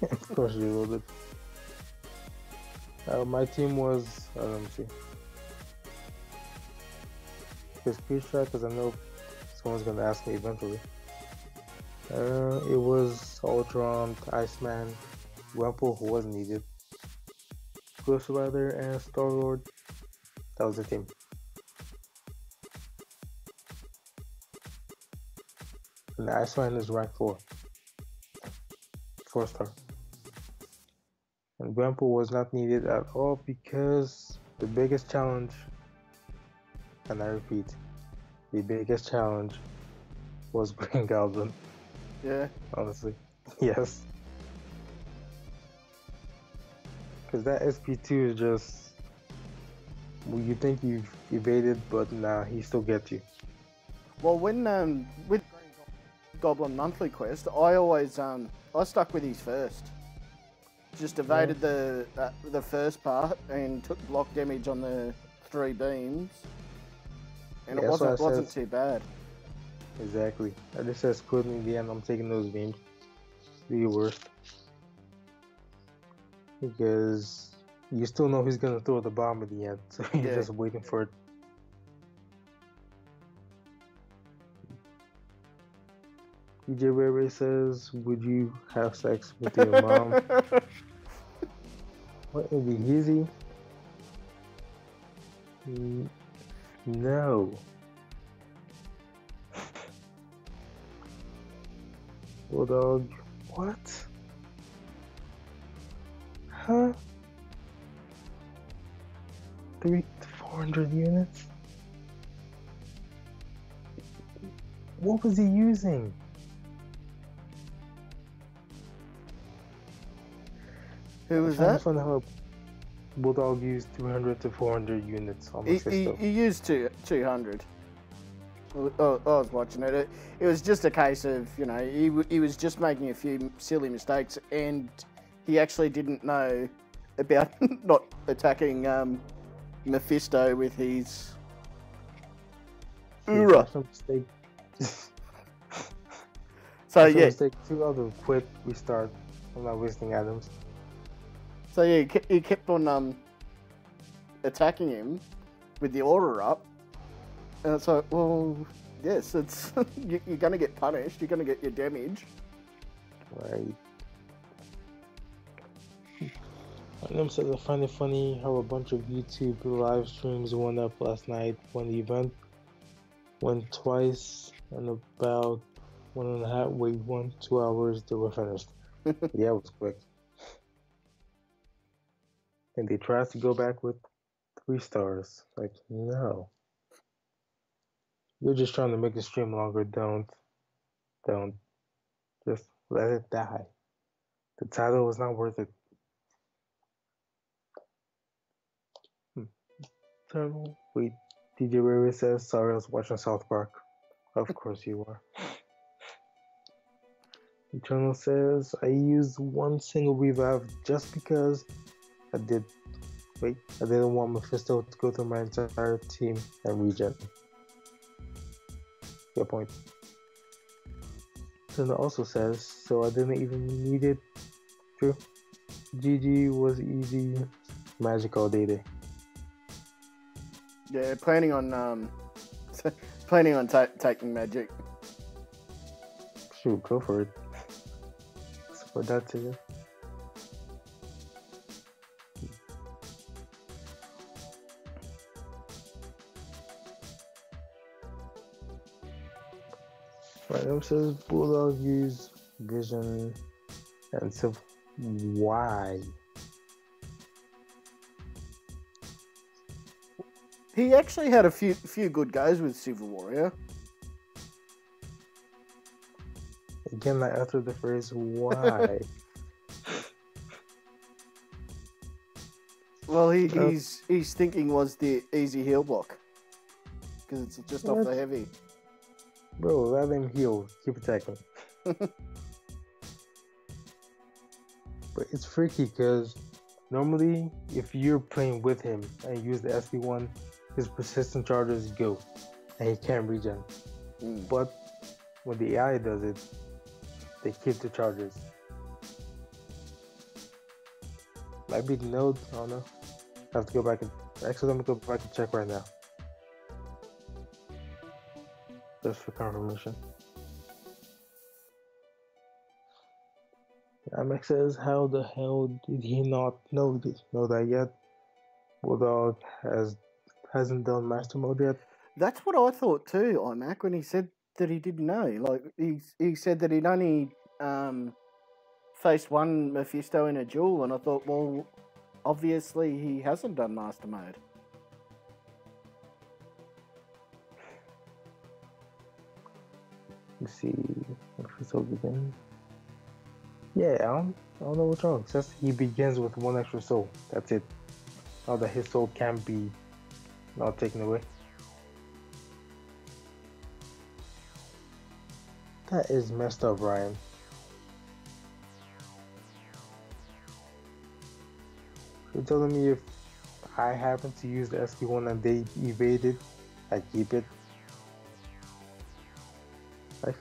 Of course you loaded. My team was, let me see. His screenshot, because I know someone's gonna ask me eventually. It was Ultron, Iceman, Wemple, who wasn't needed, Ghost Rider, and Star-Lord. That was the team. And the Iceman is rank 4. 4-star. And Wemple was not needed at all because the biggest challenge, and I repeat, the biggest challenge was Green Goblin. Yeah. Honestly. Yes. Because that SP2 is just... Well, you think you've evaded, but nah, he still gets you. Well, when with Goblin Monthly Quest, I always I stuck with his first. Just evaded the first part and took block damage on the 3 beams, and it wasn't too bad. Exactly. I just said screw it in the end. I'm taking those beams. The worst. Because you still know he's gonna throw the bomb at the end, so you're just waiting for it. DJ Ray Ray says, would you have sex with your mom? What, would be easy? No. Bulldog, what? Huh? 400 units? What was he using? Who was that? How Bulldog used 300 to 400 units on the system. He used 200. I was watching it. It was just a case of, you know, he was just making a few silly mistakes, and he actually didn't know about not attacking Mephisto with his Ura. So yeah, mistake 2 other quit, restart. I'm not wasting items. So yeah, he kept on attacking him with the order up, and it's like, well, yes, it's you're gonna get punished. You're gonna get your damage. Right. Random says, I find it funny how a bunch of YouTube live streams went up last night when the event went twice and about 2 hours they were finished. Yeah, it was quick. And they tried to go back with 3 stars. Like, no. You're just trying to make the stream longer. Don't. Just let it die. The title was not worth it. Eternal. Wait, DJ Ray says, sorry, I was watching South Park. Of course you are. Eternal says, I used 1 single revive just because I didn't want Mephisto to go through my entire team and regen. Good point. Eternal also says, so I didn't even need it. True. GG was easy. Magic all day. Yeah, planning on taking magic. Shoot, go for it. Support that to you. Random says Bulldog use vision and so why? He actually had a few good goes with Civil Warrior. Again, I uttered the phrase why. Well, his thinking was the easy heal block because it's just off the heavy. Bro, let him heal. Keep attacking. But it's freaky because normally if you're playing with him and you use the SP1, his persistent charges go and he can't regen. But when the AI does it, they keep the charges. Might be the node, I don't know. I have to go back and actually let me go back and check right now. Just for confirmation. Amex says, how the hell did he not know that yet? Bulldog hasn't done master mode yet. That's what I thought too, iMac, when he said that he didn't know. Like he said that he'd only faced one Mephisto in a duel, and I thought, well, obviously he hasn't done master mode. Let's see Mephisto begins. Yeah, I don't know what's wrong. It says he begins with 1 extra soul. That's it. Now that his soul can't be not taken away. That is messed up, Ryan. You're telling me if I happen to use the SP1 and they evade it, I keep it?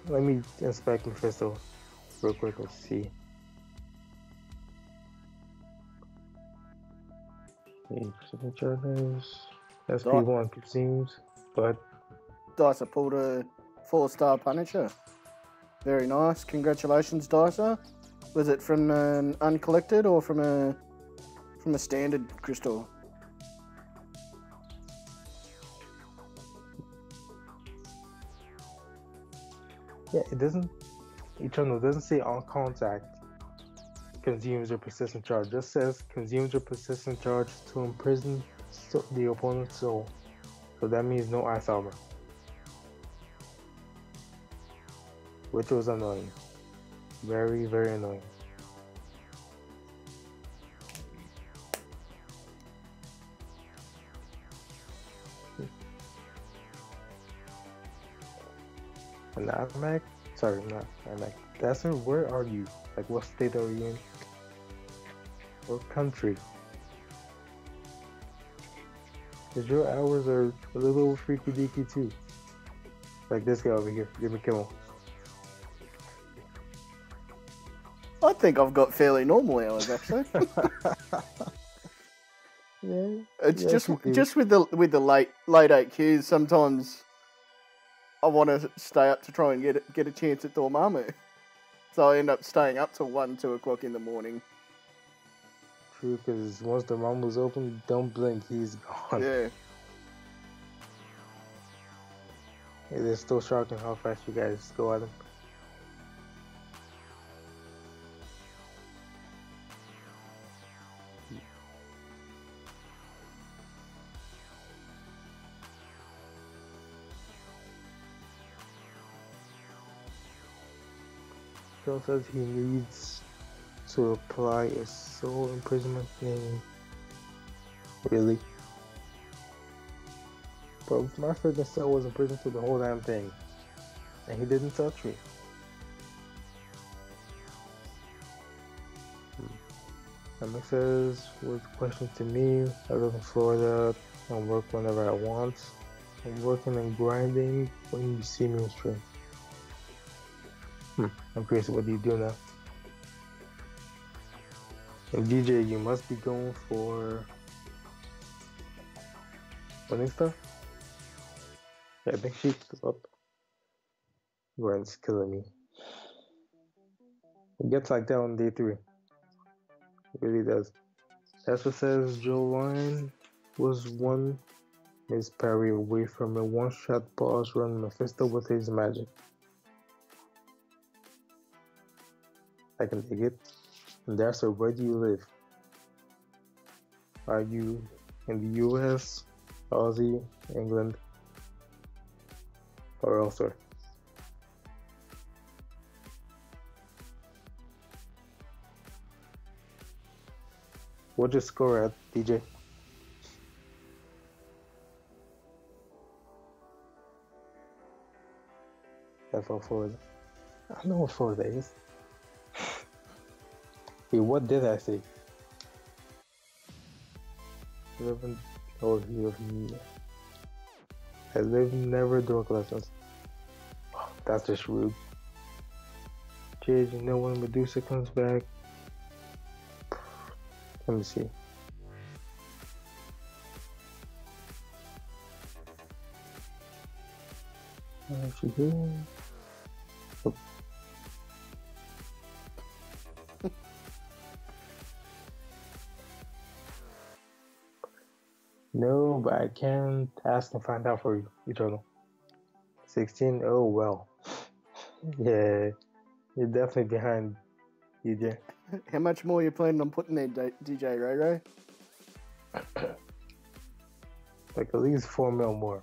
Let me inspect Mephisto real quick. Let's see. Charges. SP1 consumes, but Dicer pulled a 4-star Punisher. Very nice. Congratulations, Dicer. Was it from an uncollected or from a standard crystal? Yeah, it doesn't. Eternal doesn't say on contact consumes your persistent charge. It just says consumes your persistent charge to imprison the opponent's soul. So that means no ice armor, which was annoying. Very, very annoying. And iMac, sorry, not iMac. Dasser, where are you? Like, what state are you in? What country? Because your hours are a little freaky deaky too. Like this guy over here. Give me kill him. I think I've got fairly normal hours actually. Yeah. It's just with the late 8Qs. Sometimes I want to stay up to try and get a chance at Dormammu. So I end up staying up till 1-2 o'clock in the morning. True, because once the Dormammu's open, don't blink, he's gone. Yeah. It is still shocking how fast you guys go at him. Phil says he needs to apply a soul imprisonment name. Really? Bro, my freaking soul was imprisoned through the whole damn thing. And he didn't touch me. And it says, with question to me, I live in Florida and work whenever I want. I'm working and grinding when you see me on stream. I'm curious, what do you do now? And DJ, you must be going for winning stuff? Yeah, I think she's up. Grind's killing me. It gets like that on day 3. It really does. That's what says Joe Line was one Miss Perry away from a one-shot boss run Mephisto with his magic. I can dig it. And that's where do you live? Are you in the US, Aussie, England, or elsewhere? What'd you score at, DJ? for Florida. I know what Florida is. Hey, what did I say? 11 or 11. I live never door lessons. That's just rude. Jade, you know when Medusa comes back? Let me see. Is she here? Oh. No, but I can ask and find out for you, Eternal. 16? Oh, well. Yeah, you're definitely behind, DJ. How much more are you planning on putting there, DJ Ray? Like at least 4 mil more.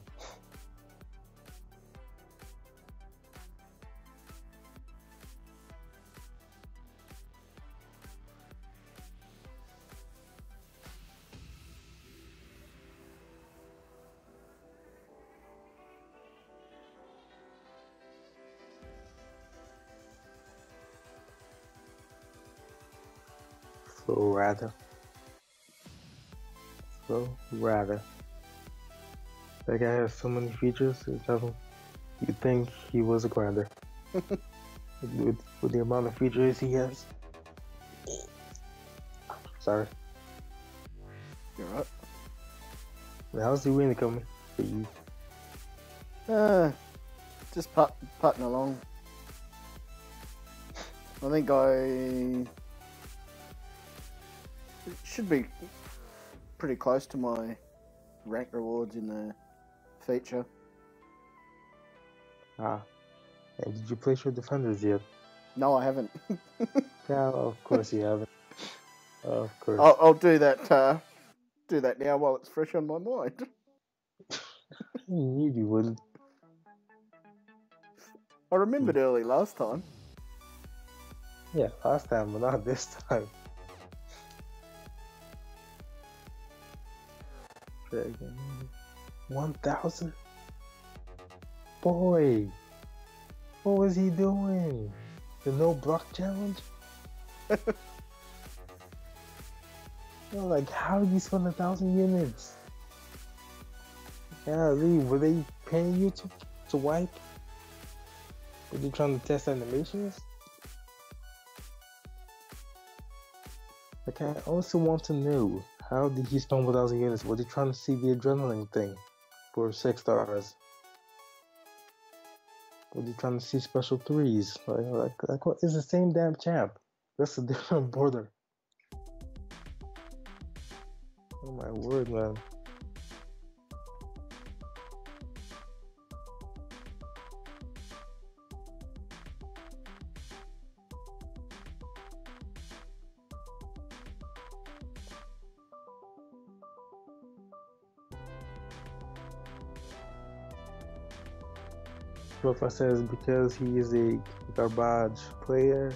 So rather. That guy has so many features, you'd think he was a grinder. with the amount of features he has. Sorry. You're right. How's the win coming for you? Just putting along. I think it should be pretty close to my rank rewards in the feature. And did you place your defenders yet? No, I haven't. Yeah, of course you haven't. Of course. I'll do that. Do that now while it's fresh on my mind. You knew you wouldn't. I remembered early last time. Yeah, last time, but not this time. Dragon 1000? Boy, what was he doing? The no block challenge? Like, how did you spend 1,000 units? Yeah, Lee, were they paying you to wipe? Were they trying to test animations? Like, I also want to know, how did he spend 1,000 units? Were they trying to see the adrenaline thing for 6 stars? Were they trying to see special 3s? Like what? It's the same damn champ. That's a different border. Oh my word, man. Rafa says because he is a garbage player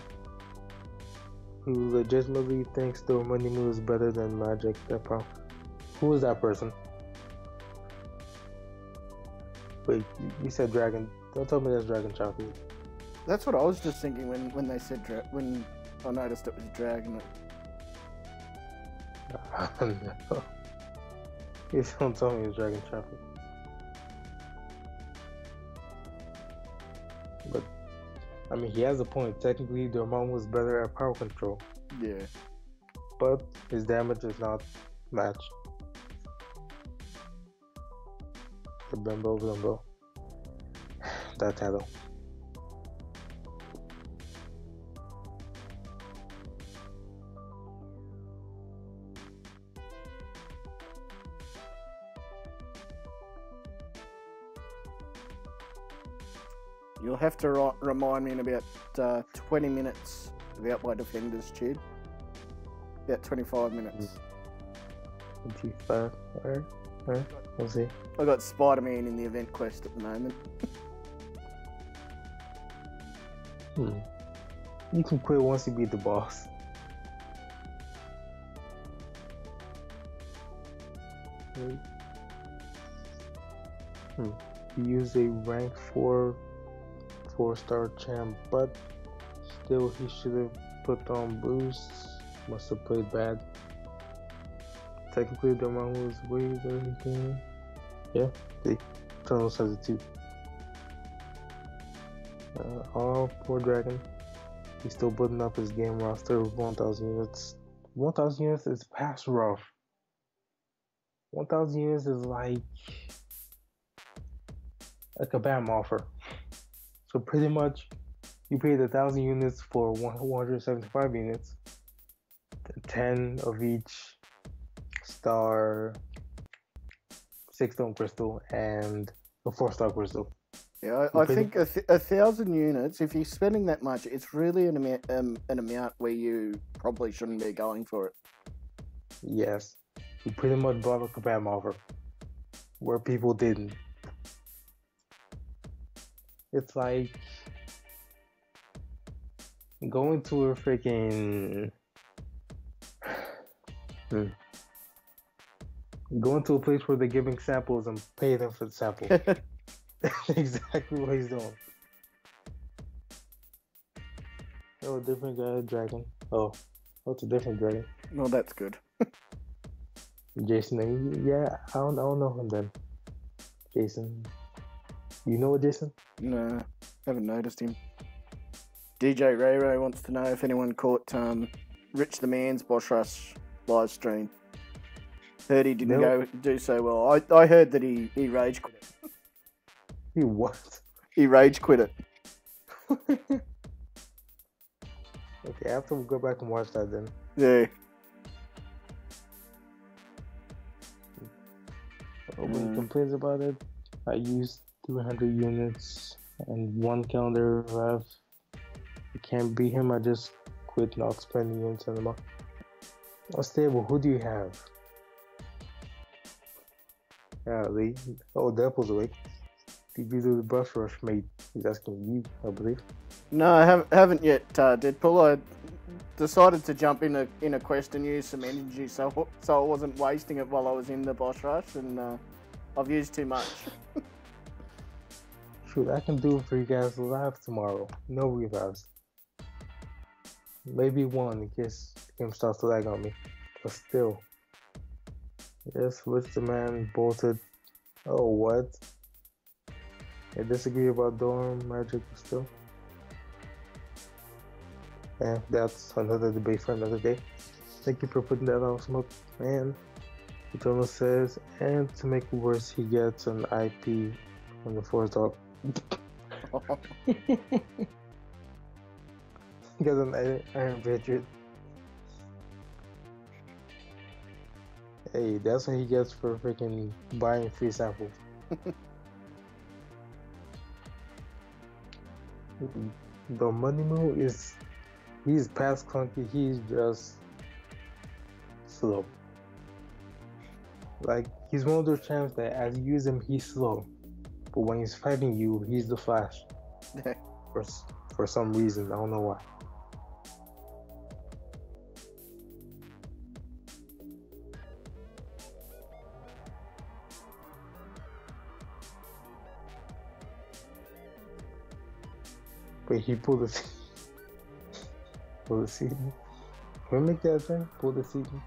who legitimately thinks the money moves better than Magic. Who is that person? Wait, you said dragon. Don't tell me that's dragon chocolate. That's what I was just thinking when they said when I noticed it was dragon. No. Please don't tell me it's dragon chocolate. But I mean, he has a point. Technically, Dormammu was better at power control. Yeah. But his damage is not matched. Bimbo. That title. You'll have to remind me in about 20 minutes about my defenders, Chid. About 25 minutes. 25, alright. We'll see. I got Spider-Man in the event quest at the moment. You can quit once you beat the boss. You use a rank 4 4-star champ, but still he should have put on boosts. Must have played bad. Technically, the man was way better than him. Yeah, the Eternals has it too. All poor Dragon. He's still building up his game roster with 1,000 units. 1,000 units is past rough. 1,000 units is like a Kabam offer. So pretty much, you paid 1,000 units for 175 units. 10 of each star, 6-stone crystal, and a 4-star crystal. Yeah, I think 1,000 units, if you're spending that much, it's really an amount where you probably shouldn't be going for it. Yes. You pretty much bought a Kabam offer where people didn't. It's like going to a freaking... Going to a place where they're giving samples and pay them for the sample. That's exactly what he's doing. Oh, different guy, Dragon. Oh, it's a different Dragon. Well, that's good. Jason, yeah, I don't know him then. Jason, you know what, Jason? No, haven't noticed him. DJ Ray wants to know if anyone caught Rich the Man's BossRush live stream. Heard he didn't go do so well. I heard that he rage quit it. He what? He rage quit it. Okay, I have to go back and watch that then. Yeah. When he complains about it, I used 300 units and 1 calendar left. I can't beat him, I just quit not spending units anymore. Stable, who do you have? Yeah, Lee. Oh, Deadpool's awake. Did you do the BossRush, mate? He's asking you, I believe. No, I haven't yet, Deadpool. I decided to jump in a quest and use some energy, so I wasn't wasting it while I was in the BossRush, and I've used too much. Shoot, I can do it for you guys live tomorrow. No revives. Maybe one in case the game starts to lag on me. But still. Yes, what's the man bolted? Oh, what? I disagree about Dorm Magic still. And that's another debate for another day. Thank you for putting that out, Smoke. And Eternal says, and to make it worse, he gets an IP on the Force Dog. He gets an Iron Patriot. Hey, that's what he gets for freaking buying free samples. The money move is, he's past clunky, he's just slow. Like, he's one of those champs that as you use him, he's slow. But when he's fighting you, he's the Flash. for some reason, I don't know why. But he pulled the season. Can we make that thing? Pull the season.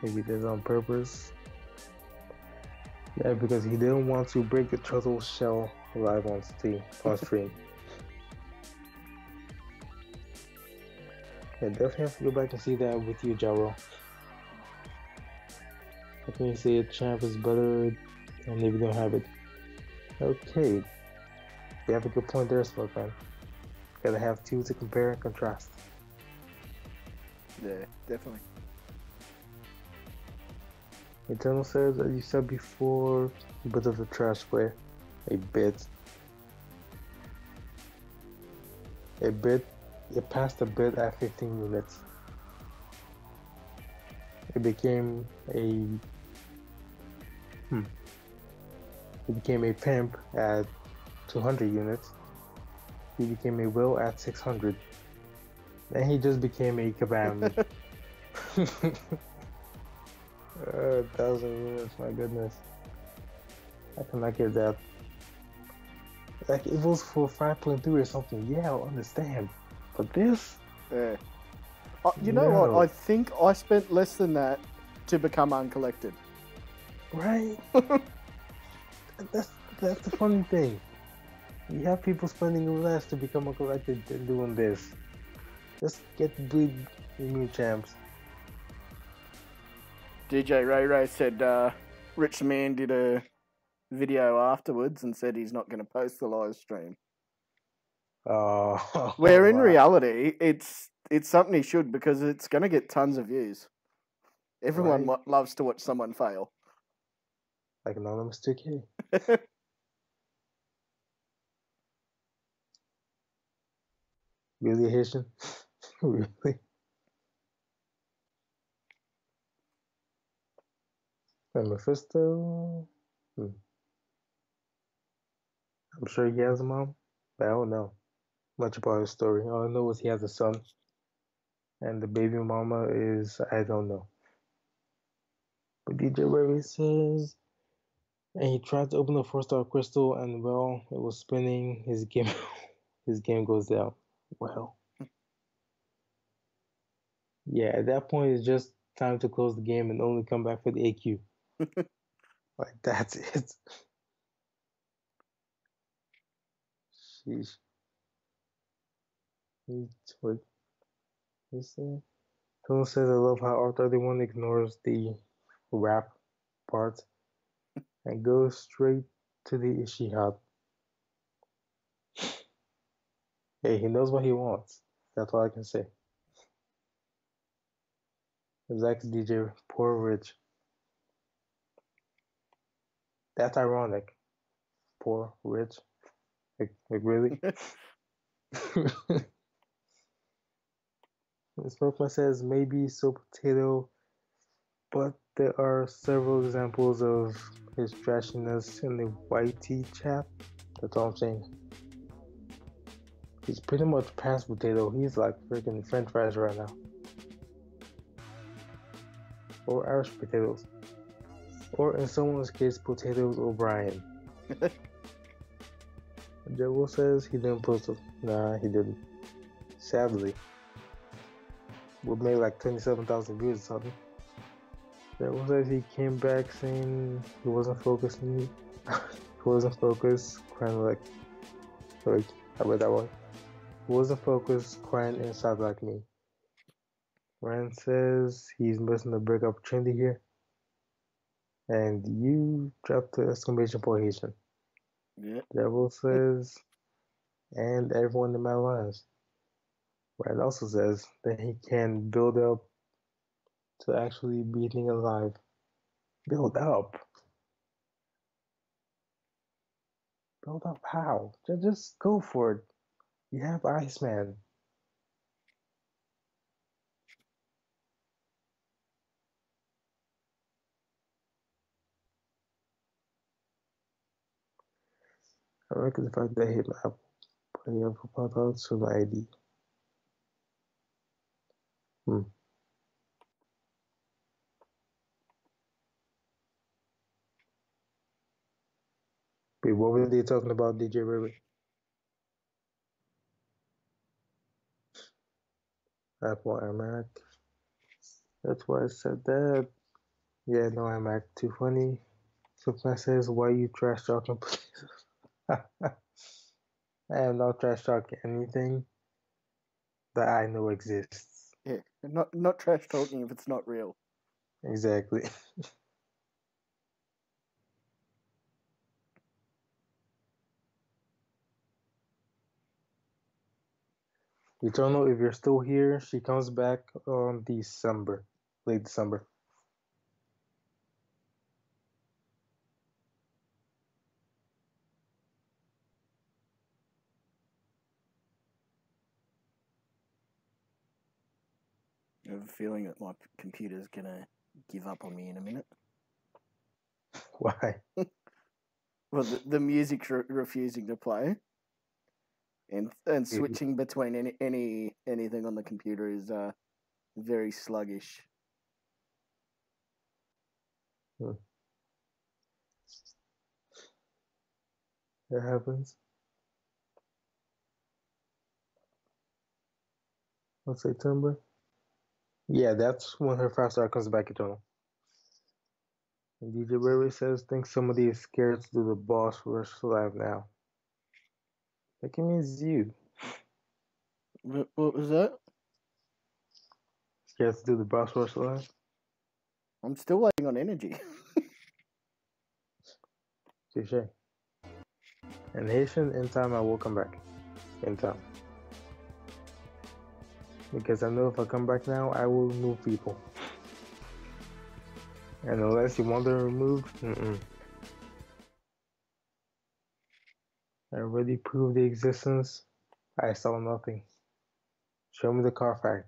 Maybe that's on purpose. Yeah, because he didn't want to break the turtle shell live on stream. Yeah, definitely have to go back and see that with you, Jaro. How can you say a champ is better and if you don't have it? Okay, you have a good point there, Smoke Man. Gotta have two to compare and contrast. Yeah, definitely. Eternal says, as you said before, a bit of a trash player. A bit. It passed a bit at 15 units. It became a He became a pimp at 200 units. He became a will at 600. Then he just became a Kabam. 1,000 units, my goodness. I cannot get that. Like, if it was for 5.3 or something, yeah, I'll understand. But this? Yeah. You know what? I think I spent less than that to become uncollected. Right? That's the funny thing. You have people spending less to become uncollected than doing this. Just get bleed immune champs. DJ Ray Ray said Rich Man did a video afterwards and said he's not going to post the live stream. Where in reality, it's something he should, because it's going to get tons of views. Everyone loves to watch someone fail. Like Anonymous 2K. Really, Haitian? Really? And Mephisto? I'm sure he has a mom, but I don't know much about his story. All I know is he has a son, and the baby mama is, I don't know. But DJ Ray says, and he tried to open the 4-star crystal, and well, it was spinning. His game goes down. Well, yeah, at that point, it's just time to close the game and only come back for the AQ. Like, that's it. Sheesh. What is that? Someone says, I love how R31 ignores the rap part and goes straight to the Ishihad. Hey, he knows what he wants. That's all I can say. Exactly, DJ. Poor Rich. That's ironic. Poor Rich. Like really? Smokeman says maybe so potato, but there are several examples of his trashiness in the YT chat. That's all I'm saying. He's pretty much past potato. He's like freaking French fries right now. Or Irish potatoes. Or in someone's case, potatoes O'Brien. Joel says he didn't post it. Nah, he didn't. Sadly. We made like 27,000 views or something. Joel says he came back saying he wasn't focusing. He wasn't focused, crying like. Wait, I read that one. He wasn't focused, crying inside like me. Rand says he's missing the big opportunity here. And you dropped the exclamation point, Haitian. Yeah. Devil says, and everyone in my lines. Rand also says that he can build up to actually being alive. Build up? Build up how? Just go for it. You have Iceman. I reckon the fact that I hit my Apple Play up for pop out to my ID. Wait, what were they talking about, DJ River? Apple iMac. That's why I said that. Yeah, no iMac. Too funny. Sometimes says, why you trash talking, please? I am not trash talking anything that I know exists. Yeah, not trash talking if it's not real. Exactly. Eternal, if you're still here, she comes back on December, late December. I have a feeling that my computer's gonna give up on me in a minute. Why? Well, the music's refusing to play, and switching between anything on the computer is very sluggish. that happens. Let's say September. Yeah, that's when her 5-star comes back eternal. And DJ Berry says, think somebody is scared to do the boss rush live now. Like it means you. What was that? Scared to do the boss rush live? I'm still waiting on energy. Touche. And Haitian, in time I will come back. In time. Because I know if I come back now, I will remove people. And unless you want them removed, I already proved the existence. I saw nothing. Show me the Carfax.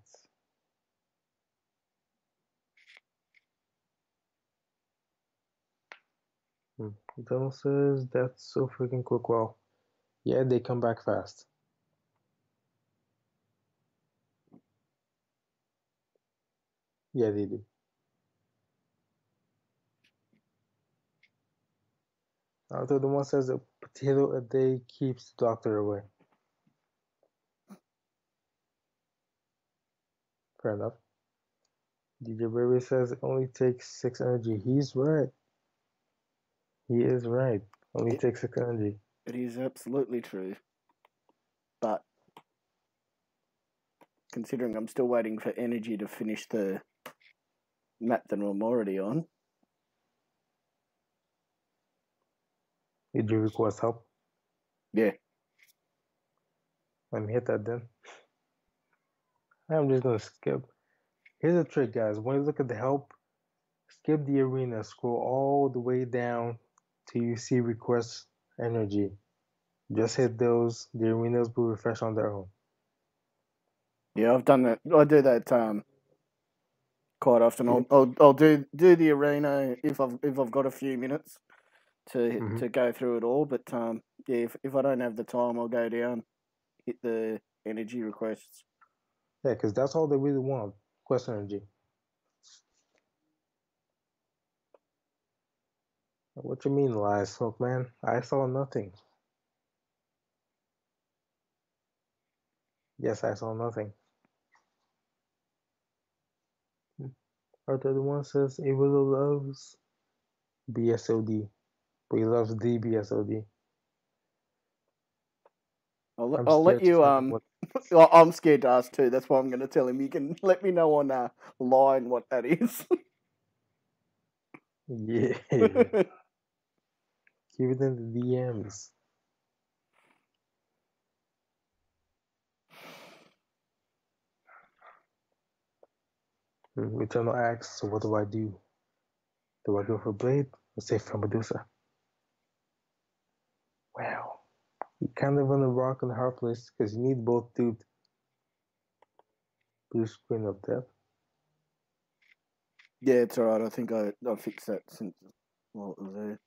Donald says that's so freaking quick. Well, yeah, they come back fast. Yeah, they do. Although the one says a potato a day keeps the doctor away. Fair enough. DJ Baby says it only takes 6 energy. He's right. He is right. Only takes 6 energy. It is absolutely true. But considering I'm still waiting for energy to finish the map that I'm already on. Did you request help? Yeah. Let me hit that then. I'm just gonna skip. Here's a trick, guys. When you look at the help, skip the arena, scroll all the way down till you see request energy. Just hit those. The arenas will refresh on their own. Yeah, I've done that. I do that quite often. I'll do the arena if I've got a few minutes to go through it all. But yeah, if I don't have the time, I'll go down, hit the energy requests. Yeah, because that's all they really want. Quest energy. What you mean, lies, smoke man? I saw nothing. Yes, I saw nothing. Arthur the one says A.Willo loves BSOD, but he loves the BSOD. I'll let you. I'm scared to ask too. That's why I'm going to tell him. You can let me know on line what that is. Yeah. Keep it in the DMs. Eternal asks, so what do I do? Do I go for Blade or save for Medusa? Wow. You kind of on a rock and a hard place because you need both, dude. Blue screen of death. Yeah, it's alright. I think I fixed that since it was there.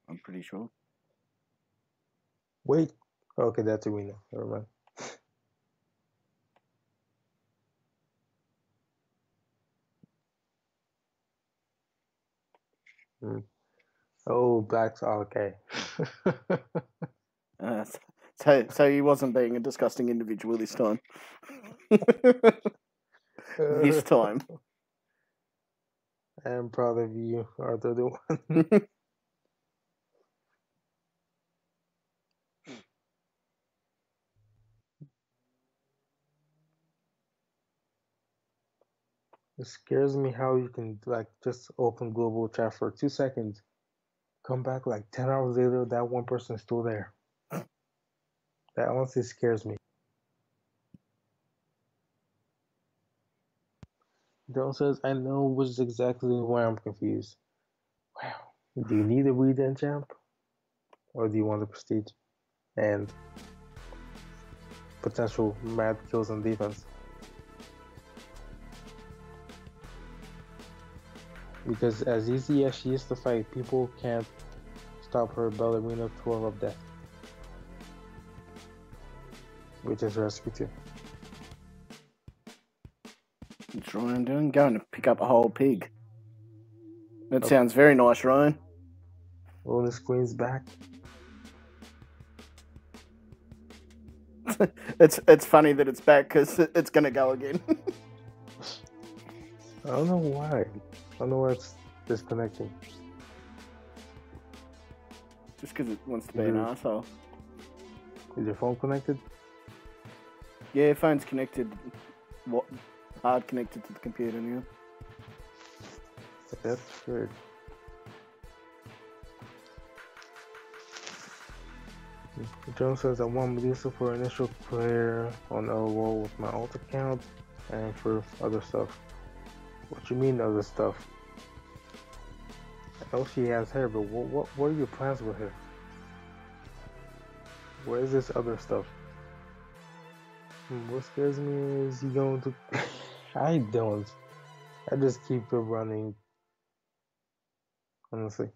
I'm pretty sure. Wait. Okay, that's arena. Never mind. Oh, Black's okay. So he wasn't being a disgusting individual this time. This time. I am proud of you, Arthur the one. It scares me how you can like just open global chat for 2 seconds, come back like 10 hours later, that one person is still there. That honestly scares me. Daryl says, I know, which is exactly why I'm confused. Wow. Do you need a regen champ? Or do you want the prestige? And potential mad kills on defense? Because as easy as she is to fight, people can't stop her ballerina 12 of death. Which is rescue too. What's Ryan doing? Going to pick up a whole pig. That sounds very nice, Ryan. Rolling the screen's back. It's funny that it's back because it's gonna go again. I don't know why. I don't know why it's disconnecting. Just because it wants to be an arsehole. Is your phone connected? Yeah, phone's connected. What? Hard connected to the computer now. That's weird. John says I want Medusa for initial player on A.Willo with my alt account and for other stuff. What you mean other stuff? I know she has hair, but what are your plans with her? Where is this other stuff? What scares me is you going to... I don't. I just keep it running. Honestly.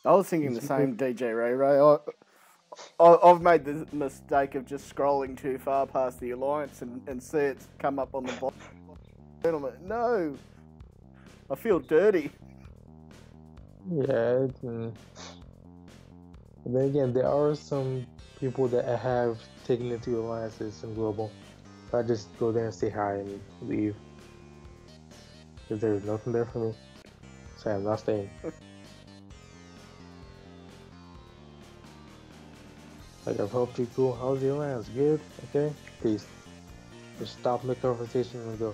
I was thinking the same, DJ Ray. I've made the mistake of just scrolling too far past the alliance and see it's come up on the bottom. I'm like, no, I feel dirty. Yeah, but then again, there are some people that I have taken into alliances in global. I just go there and say hi and leave. Because there's nothing there for me. So I'm not staying. Like, I've helped you cool. How's the alliance? Good? Okay? Peace. Just stop the conversation and go.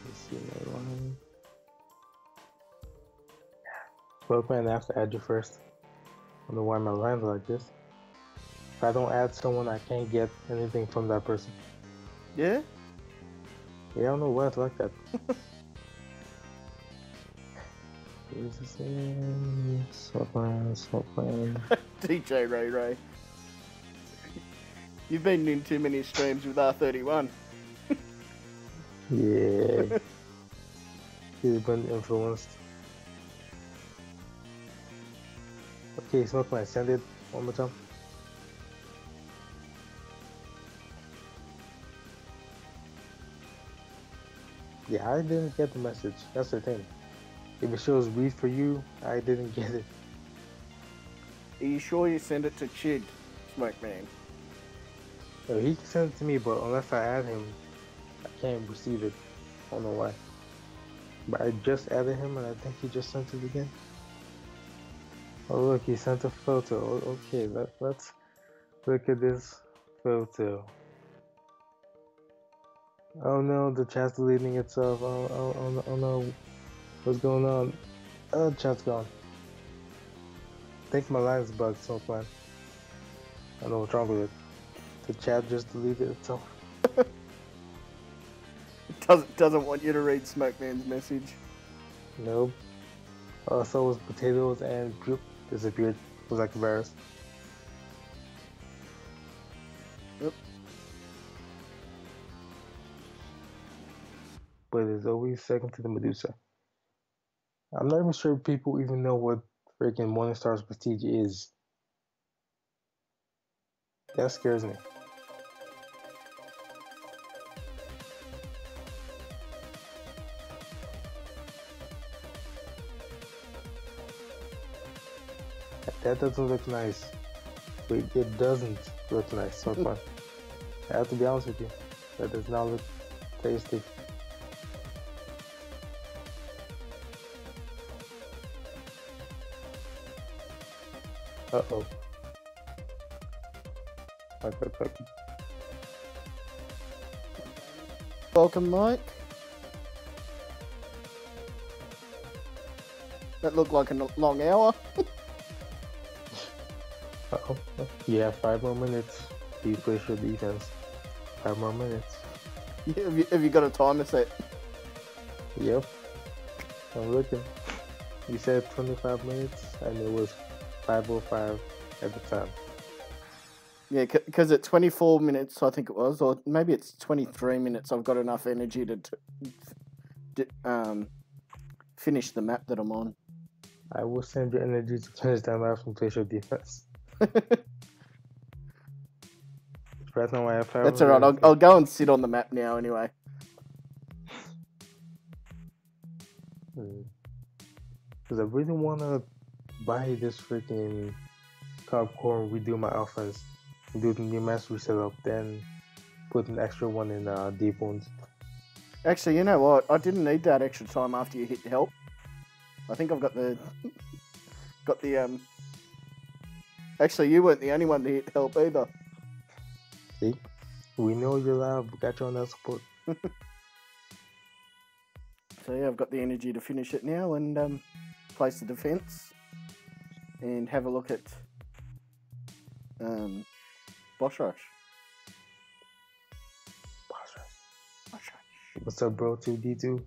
Let's see my line. Well, man, I have to add you first. I don't know why my lines are like this. If I don't add someone, I can't get anything from that person. Yeah? Yeah, I don't know why it's like that. Here's the same. Swap plan. DJ Ray. You've been in too many streams with R31. Yeah. He's been influenced. Okay, smoke plan. Send it one more time. Yeah, I didn't get the message. That's the thing. If it shows read for you, I didn't get it. Are you sure you send it to Chid, Smoke Man? No, he can send it to me, but unless I add him, I can't receive it. I don't know why. But I just added him, and I think he just sent it again. Oh look, he sent a photo. Okay, let's look at this photo. Oh no, the chat's deleting itself. Oh no. What's going on? Oh, chat's gone. I think my line's bugged, so far. I don't know what's wrong with it. The chat just deleted itself. Doesn't want you to read Smoke Man's message. Nope. So was potatoes and poop disappeared. It was like a virus. Yep. But it's always second to the Medusa. I'm not even sure people even know what freaking Morningstar's prestige is. That scares me. That doesn't look nice. Wait, it doesn't look nice so far. I have to be honest with you. That does not look tasty. Uh-oh. Okay. Welcome, Mike. That looked like a long hour. Uh-oh. You have 5 more minutes. You push your defense. 5 more minutes. Yeah, have you got a timer set? Yep. I'm looking. You said 25 minutes, and it was 5:05 at the time. Yeah, because at 24 minutes, I think it was, or maybe it's 23 minutes, I've got enough energy to finish the map that I'm on. I will send your energy to finish that map and place your defense. Right now I have 5. That's alright, I'll go and sit on the map now anyway. Because I really want to buy this freaking carb core and redo my offense. Do the new mastery setup, then put an extra one in deep wounds. Actually, you know what? I didn't need that extra time after you hit help. I think I've got the... Actually, you weren't the only one to hit help either. See? We know you're loud. We got you on that support. So yeah, I've got the energy to finish it now and place the defense and have a look at BossRush. What's up, bro? 2D2.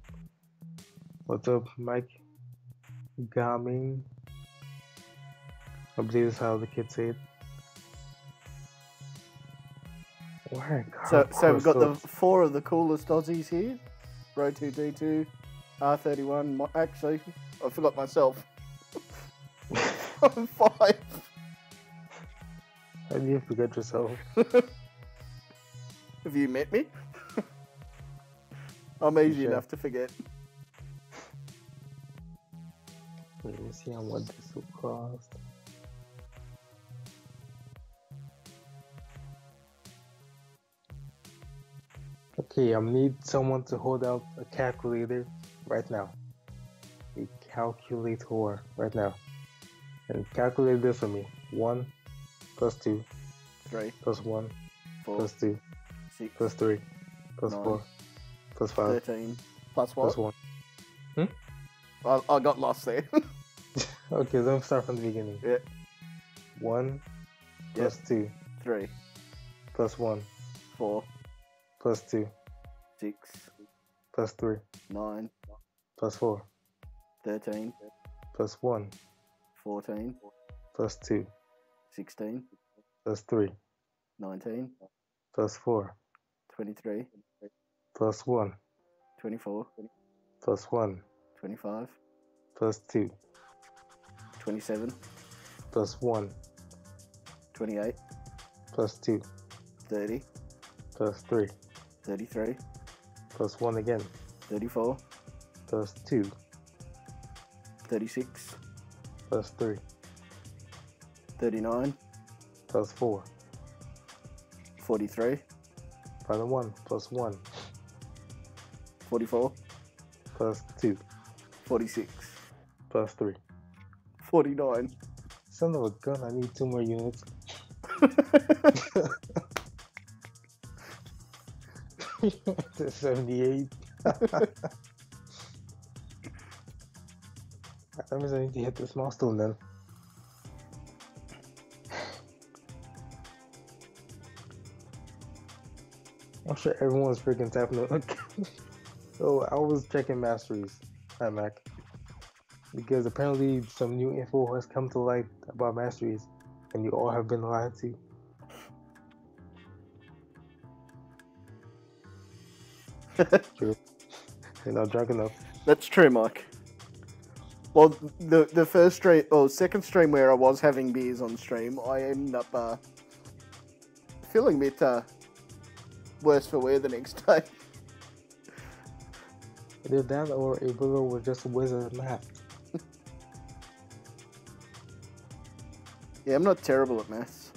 What's up, Mike? Gaming. I believe that's how the kids say it. So we've got the 4 of the coolest Aussies here. Bro 2D2, R31. Actually, I forgot myself. I'm 5. How do you forget yourself? Have you met me? I'm easy enough to forget. Let me see how much this will cost. Okay, I need someone to hold out a calculator right now. A calculator right now. And calculate this for me. 1 plus 2 3 plus 1 4 plus 2 6 plus 3 plus 9 4 plus 5 13 plus what? plus 1. I got lost there. Okay, let's start from the beginning. Yeah. 1 plus 2 3 plus 1 4 plus 2 6 plus 3 9 plus 4 13 plus 1 14 plus 2 16 plus 3 19 plus 4 23 plus 1 24 plus 1 25 plus 2 27 plus 1 28 plus 2 30 plus 3 33 plus 1 again 34 plus 2 36 plus 3 39 plus 4 43 final 1 plus 1 44 plus 2 46 plus 3 49 Son of a gun, I need 2 more units. 78. That means I need to hit this milestone then. I'm sure everyone's freaking tapping it. So I was checking masteries at Mac because apparently some new info has come to light about masteries and you all have been lied to. True. You're not drunk enough. That's true, Mike. Well, the first stream, or second stream where I was having beers on stream, I ended up feeling a bit worse for wear the next day. Either that or A.Willo was just a wizard at math. Yeah, I'm not terrible at maths.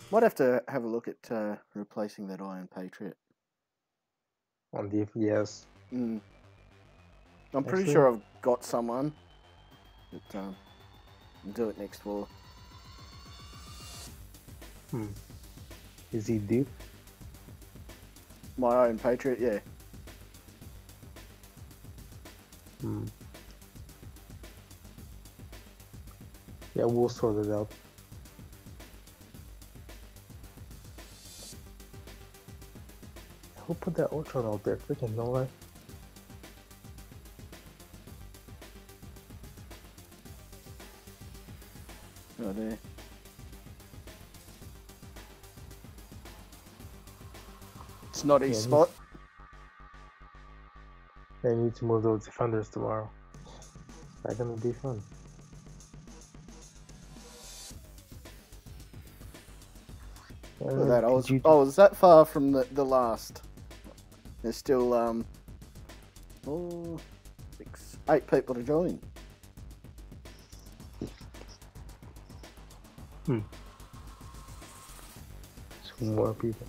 Might have to have a look at replacing that Iron Patriot. On the FPS. I'm pretty sure I've got someone. But I'll do it next war. Is he deep? My Iron Patriot, yeah. Yeah, we'll sort it out. Who put that Ultron out there? Freaking no way. Oh, there. It's not his spot. I need to move those defenders tomorrow. That's gonna be fun. Look at that, I was that far from the last. There's still, oh, 8 people to join. Two more people.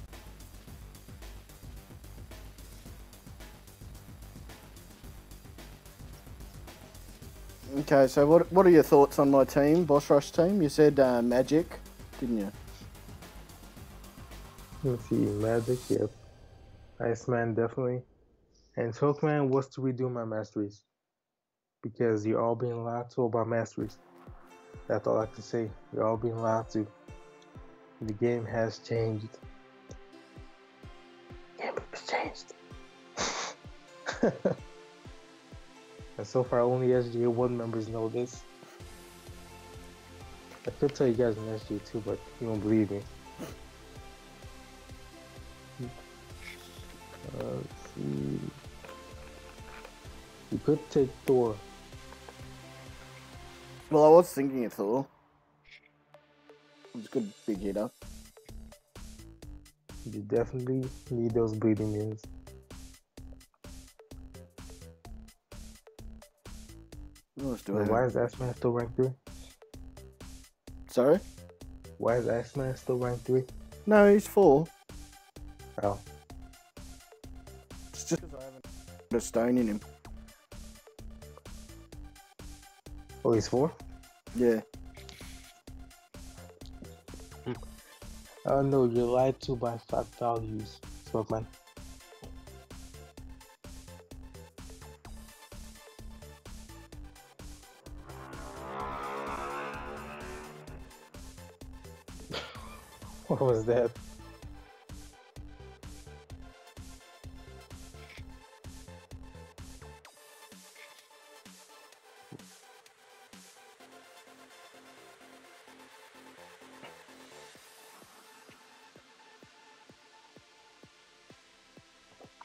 Okay, so what are your thoughts on my team, BossRush team? You said Magic, didn't you? Let's see, Magic, yep. Iceman, definitely. And Chokeman was to redo my masteries. Because you're all being lied to about masteries. That's all I can say. You're all being lied to. The game has changed. The game has changed. And so far, only SGA1 members know this. I could tell you guys in SGA2, but you won't believe me. Let's see. You could take Thor. Well, I was thinking of Thor. It's a good big hitter. You definitely need those bleeding minions. Why is Iceman still ranked 3? Sorry? Why is Iceman still ranked 3? No, he's 4. Oh. It's just because I haven't put a stone in him. Oh, he's 4? Yeah. Oh no, you're lied to by fact values, Smokeman. What was that?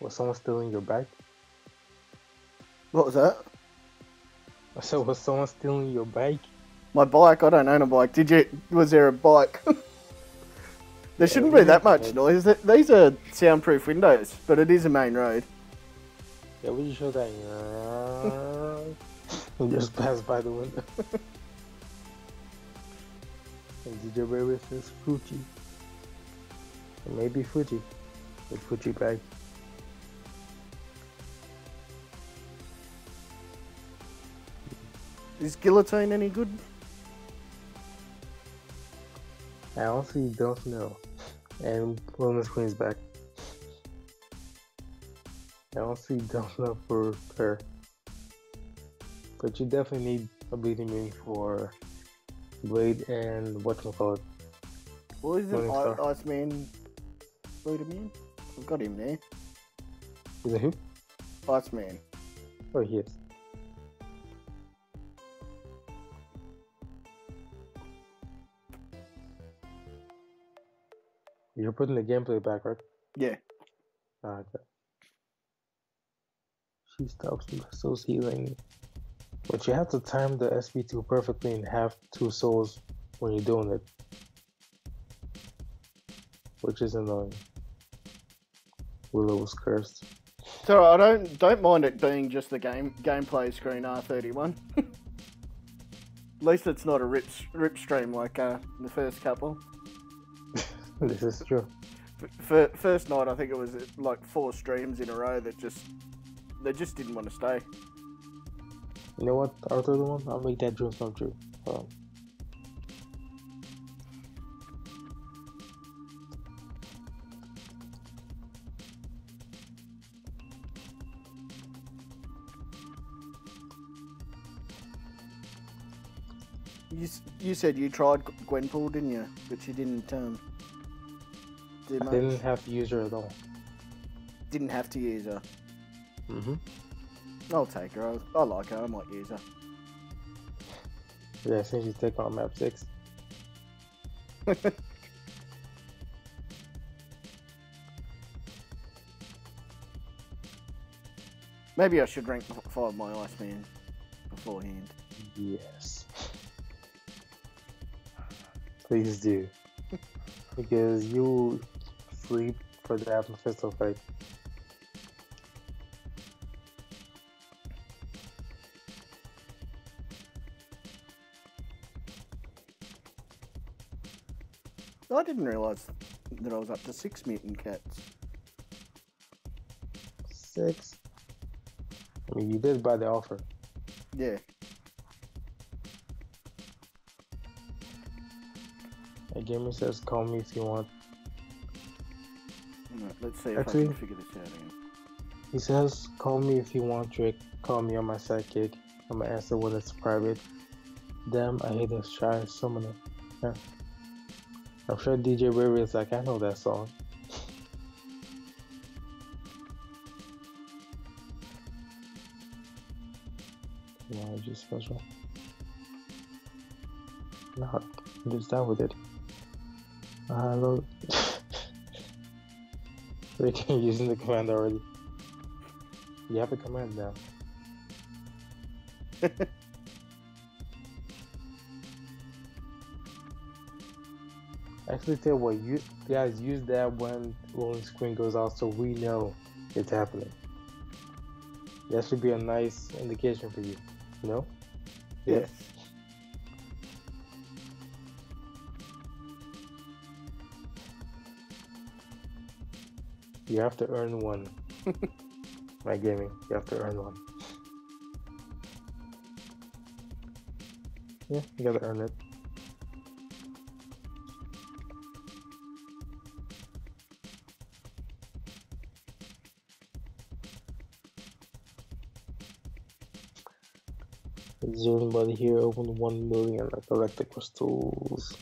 Was someone stealing your bike? What was that? I said, was someone stealing your bike? My bike? I don't own a bike. Was there a bike? There shouldn't be that much noise. These are soundproof windows, but it is a main road. Yeah, we just show that. We just passed by the window. And DJ Baby says Fuji. It may be Fuji. The Fuji bag. Is guillotine any good? I honestly don't know. And Wellness Queen's back. I honestly don't know for her. But you definitely need a bleeding mini for Blade and whatchamacallit. What is it? Iceman bleeding mini? I've got him there. Is it who? Iceman. Oh, he is. You're putting the gameplay back, right? Yeah. Okay. She stops souls healing. But you have to time the SP2 perfectly and have 2 souls when you're doing it. Which is annoying. Willow was cursed. So I don't mind it being just the gameplay screen R31. At least it's not a rip stream like the first couple. This is true. First night, I think it was like 4 streams in a row that they just didn't want to stay. You know what, Arthur, the one? I'll make that dream come true. You said you tried Gwenpool, didn't you? But you didn't do much. I didn't have to use her at all. Didn't have to use her. Mm-hmm. I'll take her. I like her. I might use her. Yeah, since you take on map 6. Maybe I should rank 5 my Iceman beforehand. Yes. Please do. Because you sleep for the Mephisto fight. I didn't realise that I was up to 6 mutant cats. 6? I mean, you did buy the offer. Yeah. A gamer says, call me if you want. Right, let's see if Actually, I can figure this out again. He says, call me if you want, Trick. Call me on my sidekick. I'm gonna answer when it's private. Damn, I hate a shy summoner. Yeah. I'm sure DJ Riri is like, I know that song. No, just special. No, I'm just down with it. Hello. Rick, using the command already. You have a command now. Actually, tell what, you guys use that when rolling screen goes out so we know it's happening. That should be a nice indication for you, you know? Yes. You have to earn one. My gaming, you have to earn one. Yeah, you gotta earn it. Is there anybody here open 1 million like collected crystals?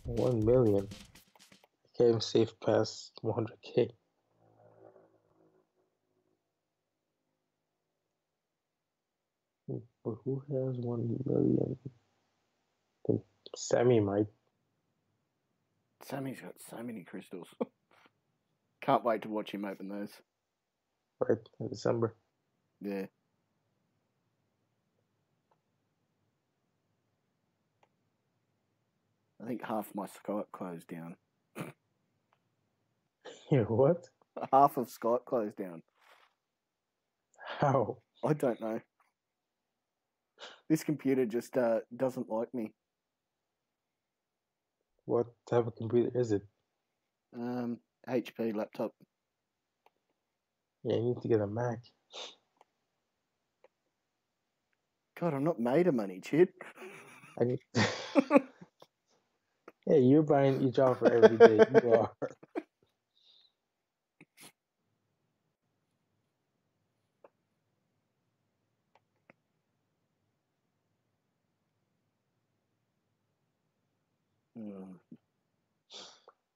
1 million. I can't even save past 100k. But who has 1 million? I think Sammy might. Sammy's got so many crystals. Can't wait to watch him open those. Right, in December. Yeah. I think half my Skype closed down. Yeah, what? Half of Skype closed down. How? I don't know. This computer just doesn't like me. What type of computer is it? HP laptop. Yeah, you need to get a Mac. God, I'm not made of money, Chid. Yeah, you're buying each offer every day. You are.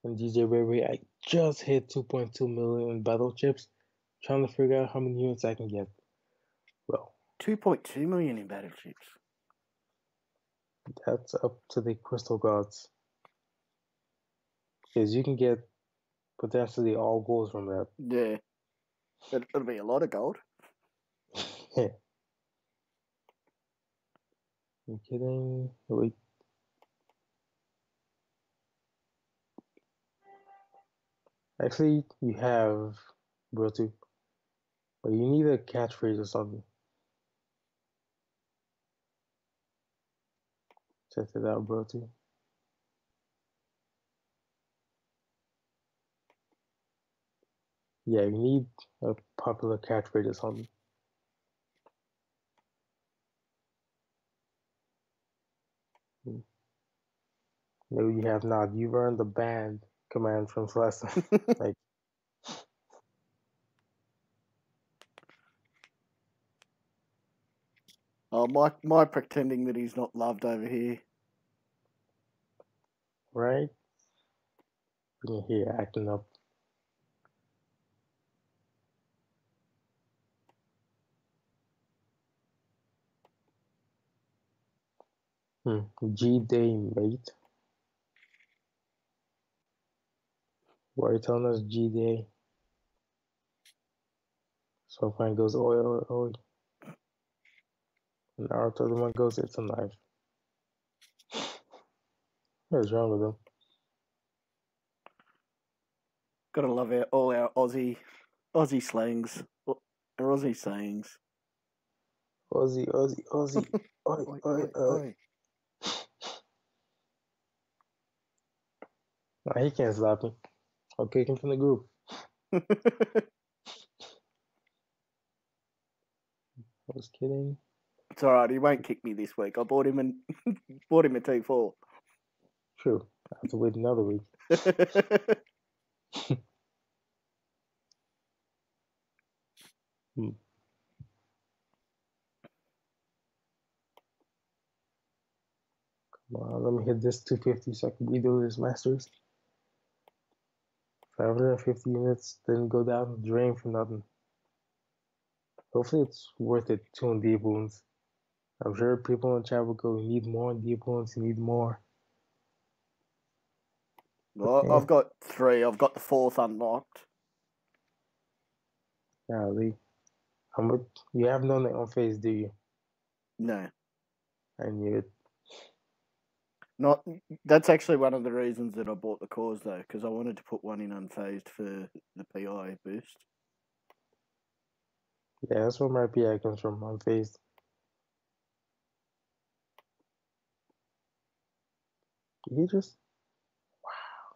And DJ Baby, I just hit 2.2 million in battle chips. Trying to figure out how many units I can get. Well, 2.2 million in battle chips. that's up to the crystal gods. Because you can get potentially all goals from that. Yeah. It'll be a lot of gold. Yeah. You kidding? Wait. Actually, you have Bro2. But you need a catchphrase or something. Check it out, Bro2. Yeah, you need a popular catchphrase or something. No, you have not. You've earned the ban command from Celeste. Like, Oh, my pretending that he's not loved over here. right? You here acting up. G-Day mate. Why are you telling us G-Day? So fine goes oi. And Naruto the one goes, it's a knife. What is wrong with him? Gotta love all our Aussie slangs. Or Aussie sayings. Aussie. Oi. Oi. Nah, he can't slap me. I'll kick him from the group. I was kidding. It's alright, he won't kick me this week. I bought him a T4. True. I have to wait another week. Hmm. Come on, let me hit this 250 so I can redo this Masters. 550 units didn't go down the drain for nothing. Hopefully it's worth it, 2 deep wounds. I'm sure people in the chat will go, you need more deep wounds, you need more. Well, Yeah. I've got 3. I've got the 4th unlocked. Golly. How much? You have no net on face, do you? No. I knew it. Not. That's actually one of the reasons that I bought the cores, though, because I wanted to put one in unfazed for the PI boost. Yeah, that's where my PI comes from, unfazed. He just, wow.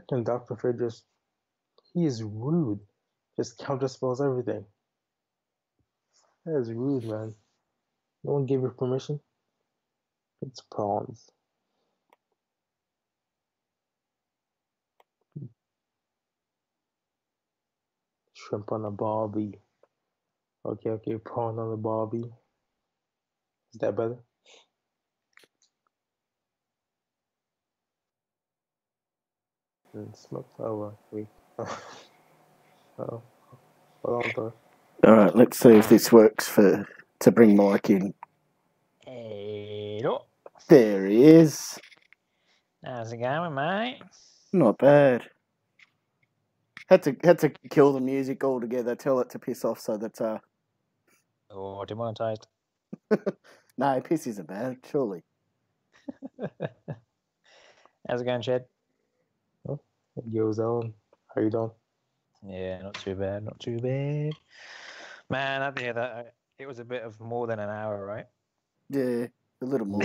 Freaking Dr. Fred just, he is rude. Just counter spells everything. That is rude, man. No one gave you permission? It's prawns. Shrimp on a barbie. Okay, prawn on a barbie. Is that better? And smoked over. Wait. Oh, hold on, Thor. Alright, let's see if this works to bring Mike in. Hello. There he is. How's it going, mate? Not bad. Had to kill the music altogether, tell it to piss off so that Oh, demonetized. no, piss isn't bad, surely. How's it going, Chad? Oh, it goes on. How you doing? Yeah, not too bad, not too bad. Man, I hear that it was a bit of more than an hour, right? Yeah, a little more.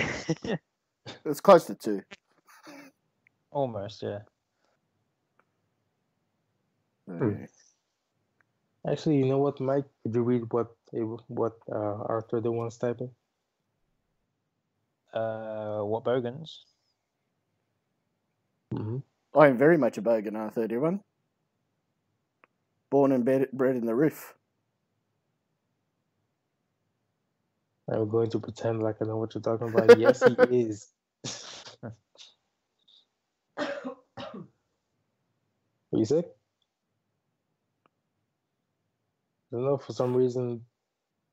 It's close to 2. Almost, yeah. Actually, you know what, Mike? Could you read what Arthur the one's typing? What bogans? Mm-hmm. I am very much a bogan, R31. Born and bred in the roof. I'm going to pretend like I know what you're talking about. Yes, he is. Are you sick? I don't know, for some reason,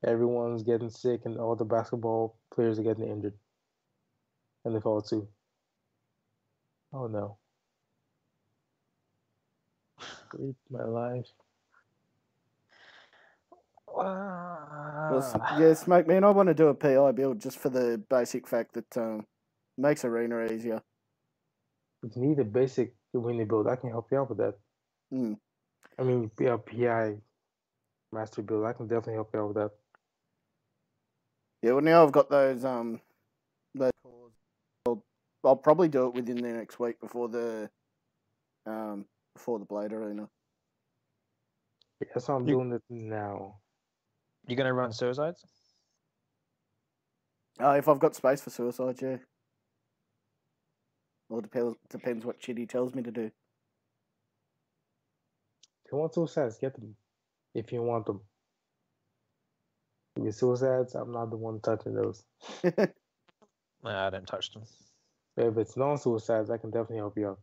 everyone's getting sick and all the basketball players are getting injured. And they fall too. Oh no. Great, my life. Yeah, Smoke Man, I want to do a PI build just for the basic fact that makes arena easier. If you need a basic arena build, I can help you out with that. Mm. I mean, PI master build, I can definitely help you out with that. Yeah, well now I've got those cores. I'll probably do it within the next week before the Blade Arena. Yeah, that's how I'm doing it now. You gonna run suicides? If I've got space for suicides, yeah. Well, depends what shit he tells me to do. If you want suicides, get them. If you want them. With suicides, I'm not the one touching those. Nah, I didn't touch them. But if it's non-suicides, I can definitely help you out.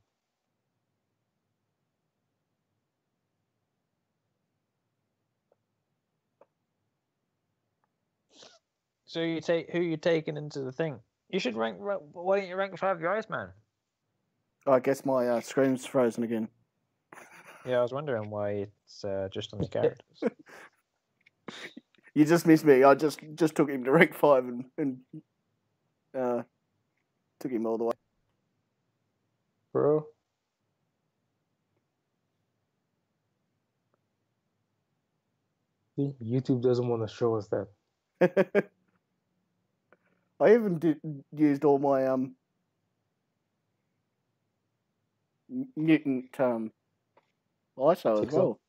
So who you taking into the thing? You should rank. Why don't you rank 5 your Iceman? I guess my screen's frozen again. Yeah, I was wondering why it's just on the characters. You just missed me. I just took him to rank 5 and took him all the way. Bro. See, YouTube doesn't want to show us that. I even used all my mutant ISO as Pixel? well.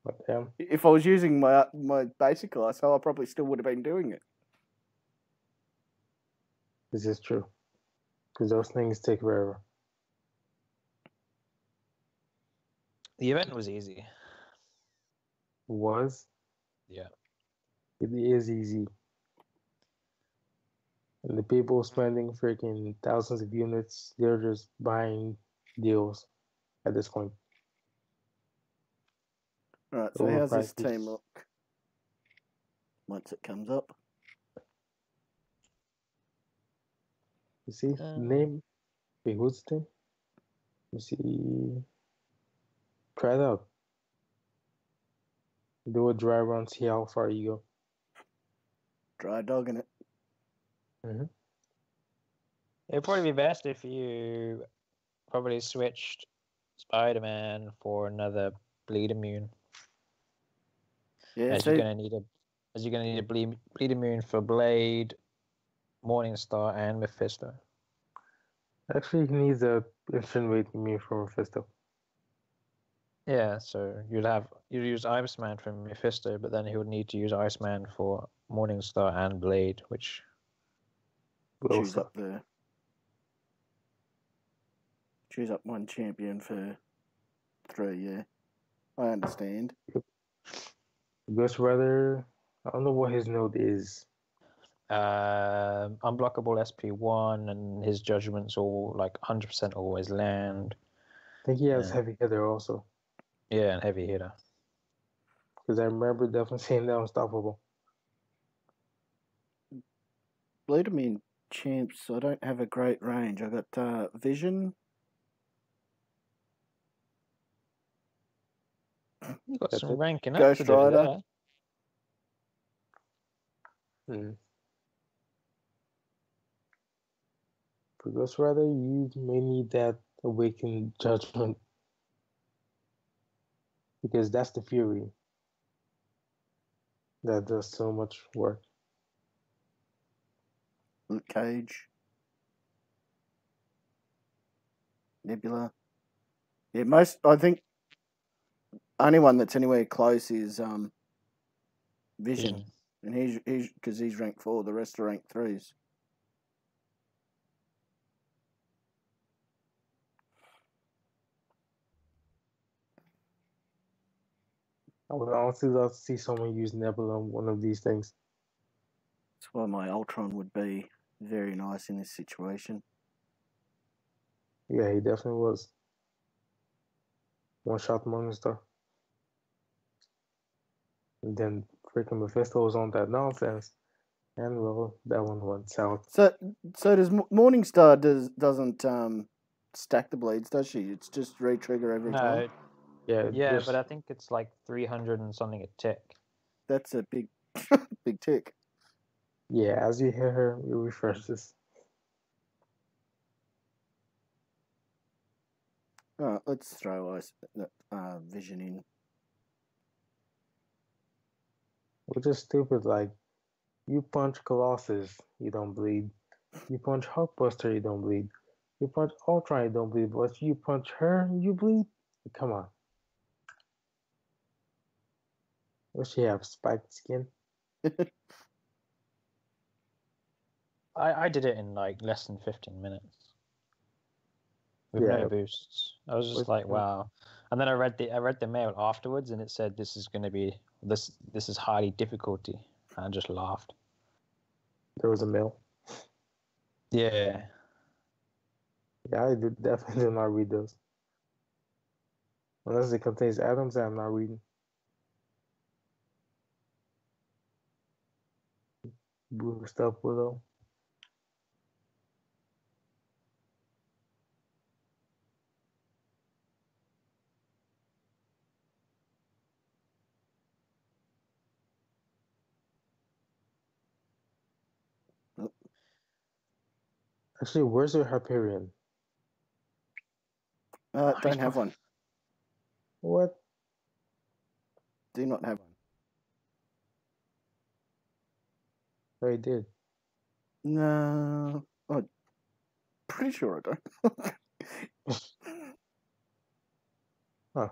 But yeah, If I was using my basic ISO, I probably still would have been doing it. this is true. Because those things take forever. The event was easy. Was? Yeah. It is easy. And the people spending freaking thousands of units, they're just buying deals at this point. Right, so how's this Overpriced. team look once it comes up? You see, name. Wait, who's the team? You see. Try it out. Do a dry run, see how far you go. Dry dogging it. It'd probably be best if you probably switched Spider-Man for another bleed immune. Yeah, As you're gonna need a bleed immune for Blade, Morningstar, and Mephisto. Actually, he needs a instant weight immune from Mephisto. Yeah, so you'd use Iceman for Mephisto, but then he would need to use Iceman for Morningstar and Blade, which choose up one champion for 3. Yeah, I understand. Ghost Rider, I don't know what his node is. unblockable SP1, and his judgments all like 100% always land. I think he has heavy hitter also. Yeah, and heavy hitter. Because I remember definitely seeing that unstoppable. Bleed immune champs, I don't have a great range. I got Vision. You got some ranking up Ghost to do Rider. there. For Ghost Rider, you may need that awakened judgment. Because that's the Fury. That does so much work. Luke Cage. Nebula. Yeah, I think only one that's anywhere close is Vision. And he's because he's rank 4, the rest are rank 3s. I would honestly love to see someone use Nebula on one of these things. That's why my Ultron would be very nice in this situation. Yeah, he definitely was. One shot Morningstar. And then freaking Mephisto was on that nonsense. And well, that one went south. So does Morningstar doesn't stack the bleeds, does she? It's just re-trigger every time? Yeah, but I think it's like 300 and something a tick. That's a big big tick. Yeah, as you hit her, it refreshes. Alright, let's throw Vision in. Which is stupid, like, you punch Colossus, you don't bleed. You punch Hulkbuster, you don't bleed. You punch Ultron, you don't bleed. But you punch her, you bleed? Come on. Does she have spiked skin? I did it in like less than 15 minutes. With no boosts. I was just like, wow. And then I read the mail afterwards, and it said this is going to be this is highly difficulty. And I just laughed. There was a mail. Yeah. Yeah, I definitely did not read those. Unless it contains atoms that I'm not reading. Boost up Willow. Actually, where's your Hyperion? Don't have one. What? Do not have one. I did. No. I'm pretty sure I don't. Huh.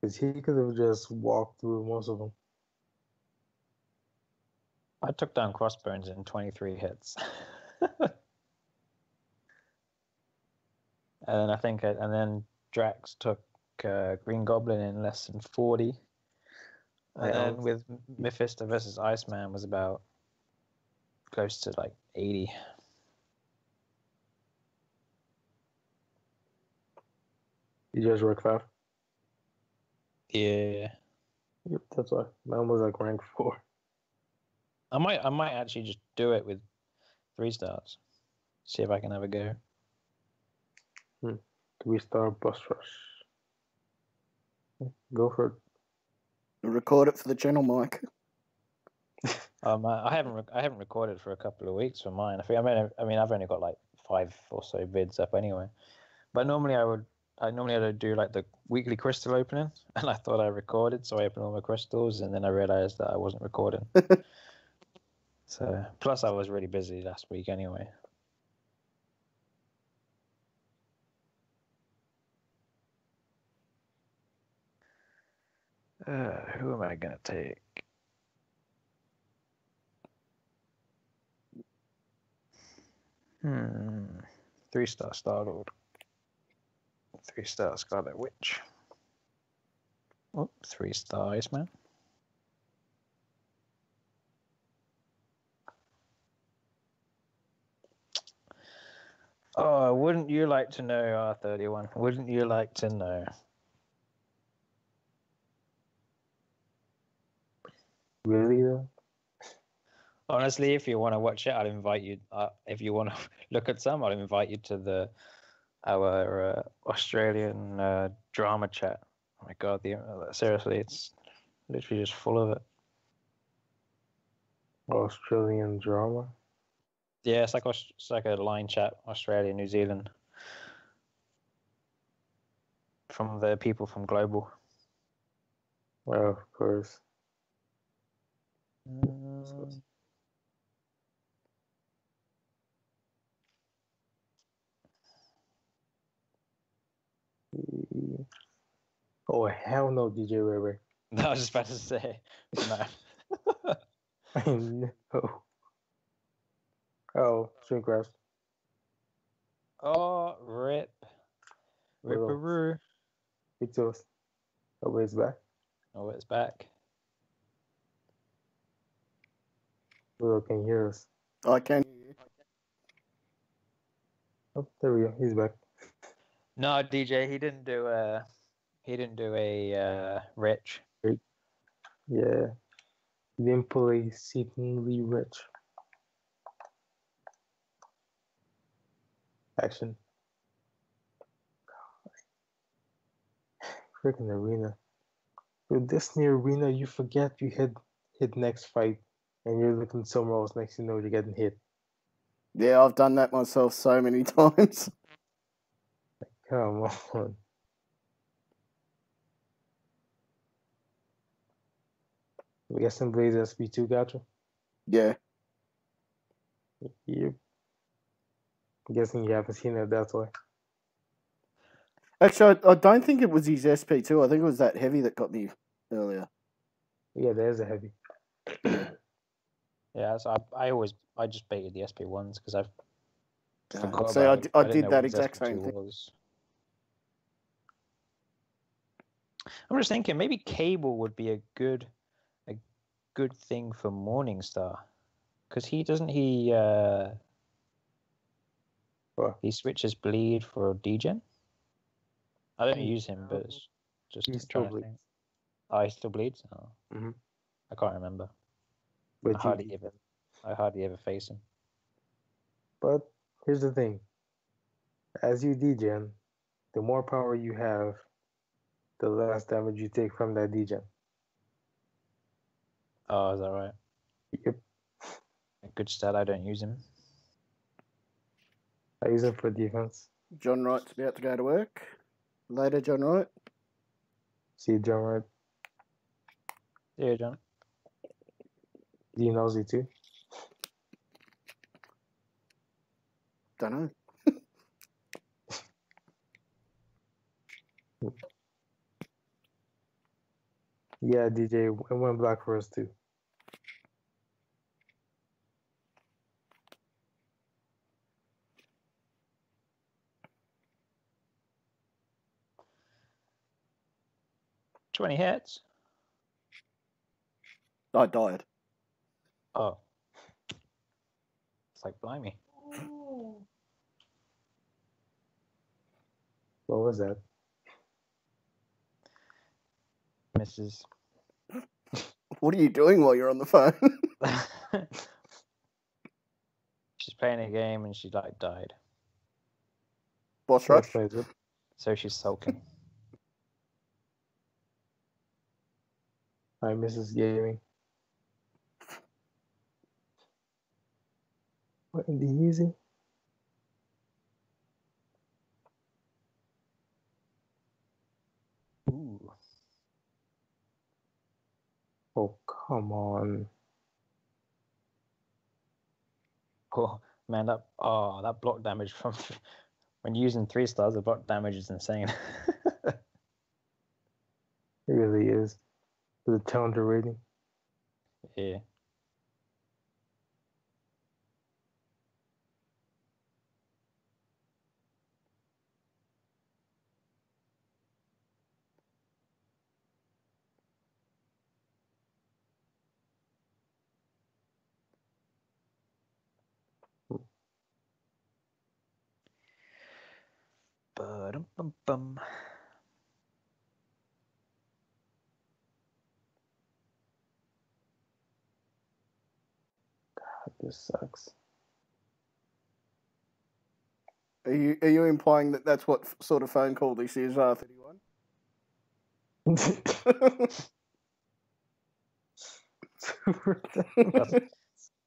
Because he could have just walked through most of them. I took down Crossbones in 23 hits. And then Drax took Green Goblin in less than 40. And then with Mephisto versus Iceman was about close to like 80. You just work 5? Yeah. Yep, that's why. Mine was like rank 4. I might actually just do it with 3 stars. See if I can have a go. 3-star BossRush. Go for it. Record it for the channel, Mike. I haven't recorded for a couple of weeks for mine. I've only got like 5 or so vids up anyway. But normally I normally had to do like the weekly crystal opening, and I thought I recorded, so I opened all my crystals, and then I realized that I wasn't recording. So plus I was really busy last week anyway. Who am I gonna take? Hmm. 3-star Star-Lord. 3-star Scarlet Witch. Oh, 3-star Iceman. Oh, wouldn't you like to know, R31? Wouldn't you like to know? Really though? Honestly, if you want to watch it, I'll invite you. If you want to look at some, I'll invite you to our Australian drama chat. Oh my god, seriously, it's literally just full of it. Australian drama? Yeah, it's like a line chat, Australia, New Zealand, from the people from Global. Well, of course. Oh, hell no, DJ Weber. No, I was just about to say, no. I know. Oh, Shrinkcraft. Oh, rip. Ripperoo. Big toast. Oh, it's back. Oh, it's back. Willow can hear us. I can hear you. Oh, there we go. He's back. No, DJ, he didn't do a rich. Yeah. He didn't pull a seemingly rich. Action. Freaking arena. With this near arena, you forget you hit next fight, and you're looking somewhere else. Next, you know you're getting hit. Yeah, I've done that myself so many times. Come on. We got some Blaze SP2, gotcha? Yeah. Yep. I'm guessing you haven't seen it, that's why. Actually, I don't think it was his SP2. I think it was that heavy that got me earlier. Yeah, there's a heavy. Yeah, so I just baited the SP1s because I've forgot See, about I did that exact same thing. I'm just thinking maybe Cable would be a good thing for Morningstar, because he switches bleed for degen. I don't use him, but it's just He trying to think. Oh, he still bleeds? Oh. Mm-hmm. I can't remember. But I hardly ever face him. But here's the thing. As you degen, the more power you have, the less damage you take from that degen. Oh, is that right? Yep. A good stat. I don't use him. I use him for defense. John Wright's about to go to work. Later, John Wright. See you, John Wright. See you, John. Dean Aussie too. Don't know. Yeah, DJ, it went black for us too. $20 hits. I died. Oh. It's like, blimey. What was that? Misses. What are you doing while you're on the phone? She's playing a game and she like died. BossRush? So she's sulking. Hi, Mrs. Gaming. What in the easy? Ooh. Oh, come on. Oh man, that block damage from when using 3 stars, the block damage is insane. It really is. The talented rating. Yeah. Bum. God, this sucks. Are you implying that that's what sort of phone call this is, 31?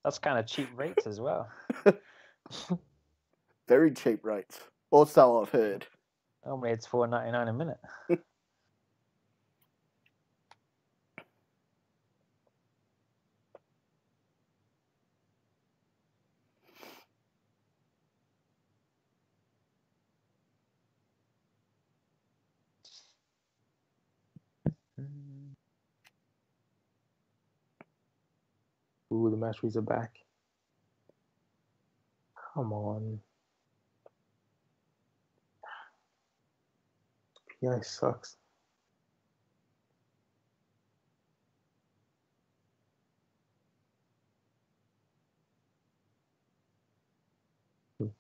That's kind of cheap rates as well. Very cheap rates. Or so I've heard. Normally it's $4.99 a minute. Ooh, the masteries are back. Come on. PI sucks.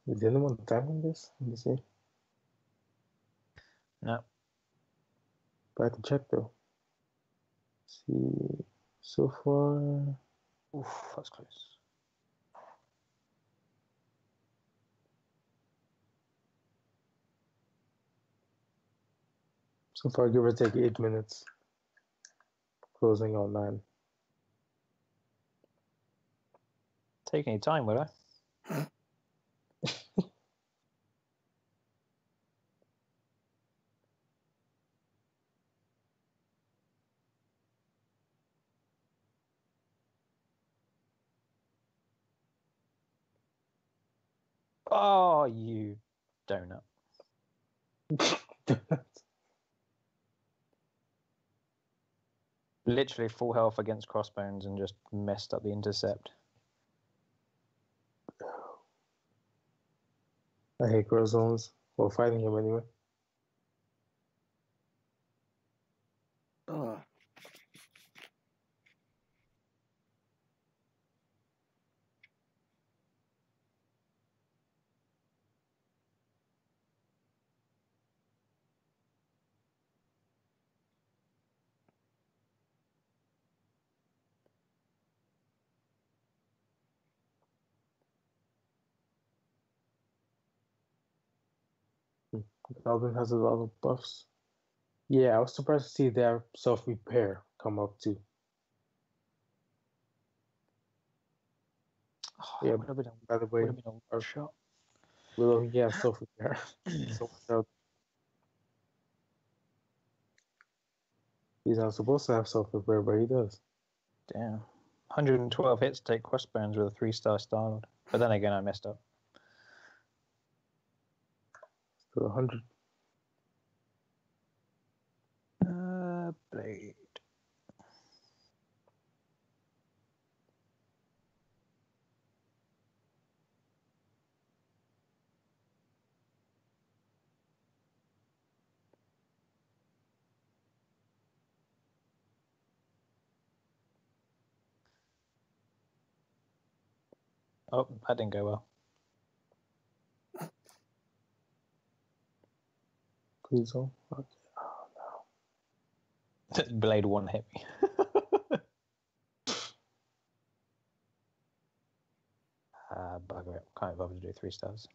Is anyone timing this? Let me see. No. But I have to check though. See, so far. Oof, that's close. So far, give or take 8 minutes. Closing on 9. Take any time, will I? Oh, you donut. Literally full health against crossbones and just messed up the intercept. I hate cross zones. Well, fighting him anyway. Oh. Alvin has a lot of buffs. Yeah, I was surprised to see their self-repair come up too. Oh, Yeah, by the way, a shot. Willow, he has self-repair. So he's not supposed to have self-repair, but he does. Damn. 112 hits to take crossbones with a 3-star starlord. But then again, I messed up. So 100. Oh, that didn't go well. Please don't. Okay. Oh no. Blade 1 hit me. Bugger it. Can't bother to do 3 stars.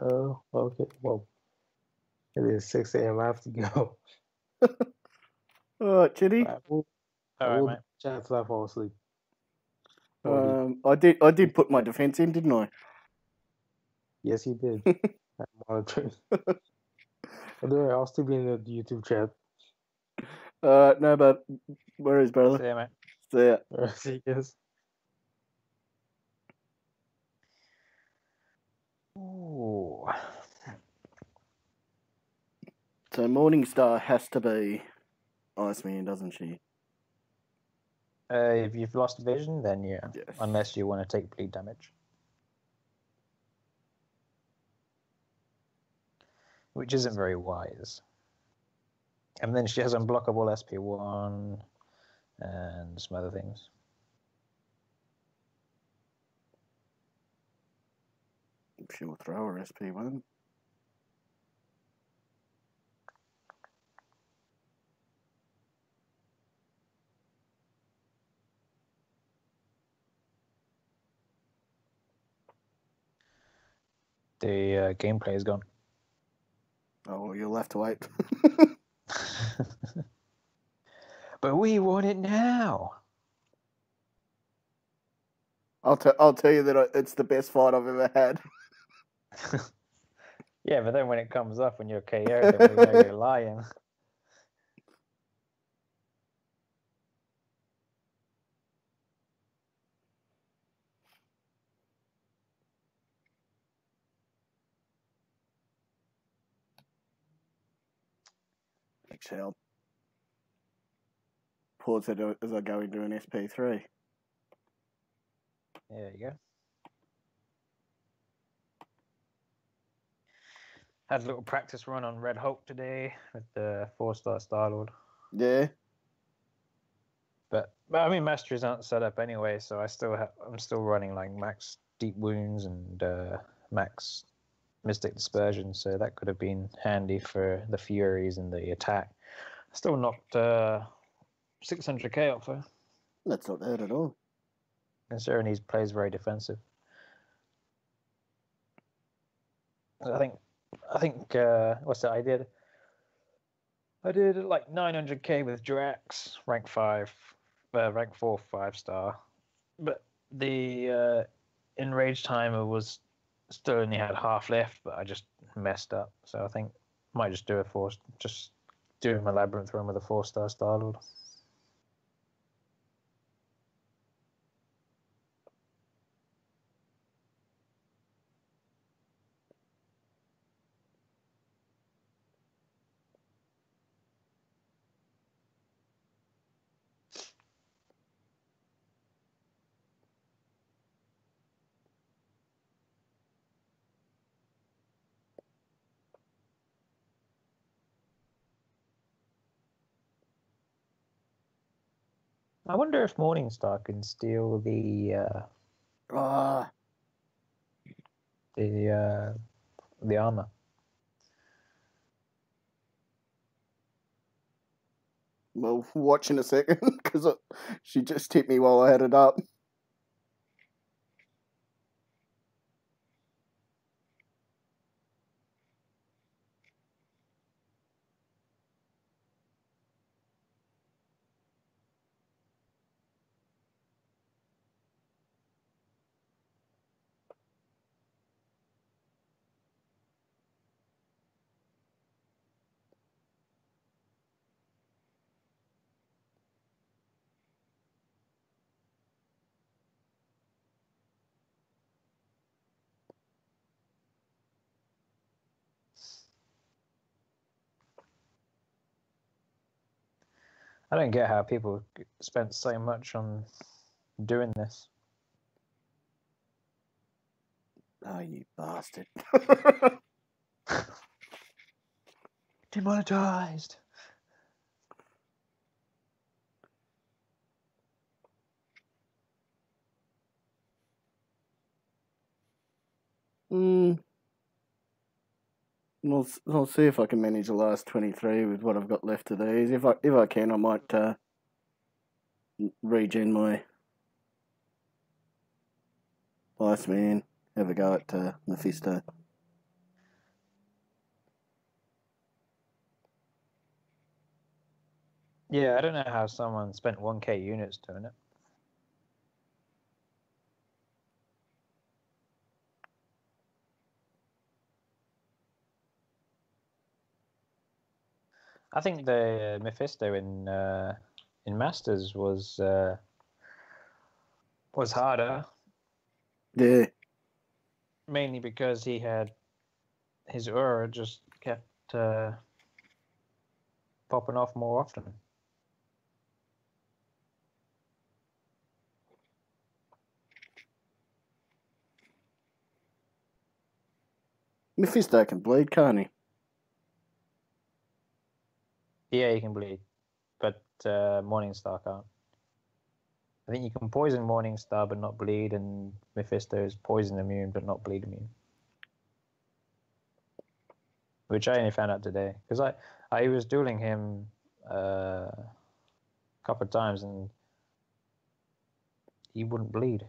Oh, okay. Well, it is 6 a.m. I have to go. All right, Chitty. I will Alright, mate. chat till I fall asleep. I did put my defense in, didn't I? Yes, you did. I'm monitoring. Don't worry, I'll still be in the YouTube chat. No, but where is brother? See ya, mate. See ya. See you guys. Ooh. So Morningstar has to be Iceman, doesn't she? If you've lost vision, then yeah. Yes. Unless you want to take bleed damage. Which isn't very wise. And then she has unblockable SP1 and some other things. She'll throw her SP1. The gameplay is gone. Oh, well, you'll have to wait. But we want it now. I'll tell you that it's the best fight I've ever had. Yeah, but then when it comes up when you're KO, then we know you're lying. Exhale. Pause it as I go into an SP3. There you go. Had a little practice run on Red Hulk today with the 4-star Star-Lord. Yeah. But I mean, masteries aren't set up anyway, so I'm still running like max deep wounds and max mystic dispersion, so that could have been handy for the furies and the attack. Still knocked 600k off her. That's not bad at all. Considering he plays very defensive. I think what's that? I did like 900k with Drax, rank 4 5-star, but the enrage timer was still only had half left, but I just messed up. So I think I might just do my labyrinth run with a 4-star Star-Lord. I wonder if Morningstar can steal the armor. Well, watch in a second, because she just hit me while I had it up. I don't get how people spent so much on doing this. Oh, you bastard. Demonetized. I'll see if I can manage the last 23 with what I've got left of these. If I can, I might regen my Iceman, have a go at Mephisto. Yeah, I don't know how someone spent 1k units doing it. I think the Mephisto in Masters was harder. Yeah. Mainly because he had his aura just kept popping off more often. Mephisto can bleed, can't he? Yeah, he can bleed, but Morningstar can't. I think you can poison Morningstar but not bleed, and Mephisto is poison immune but not bleed immune. Which I only found out today, because I was dueling him a couple of times and he wouldn't bleed.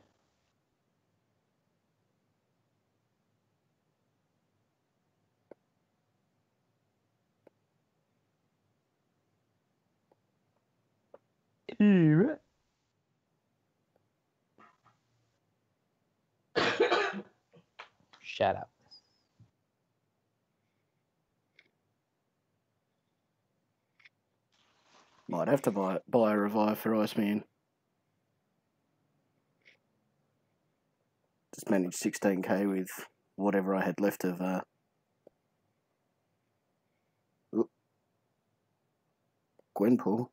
Shut up. Might have to buy a revive for Iceman. Just managed 16k with whatever I had left of Gwenpool.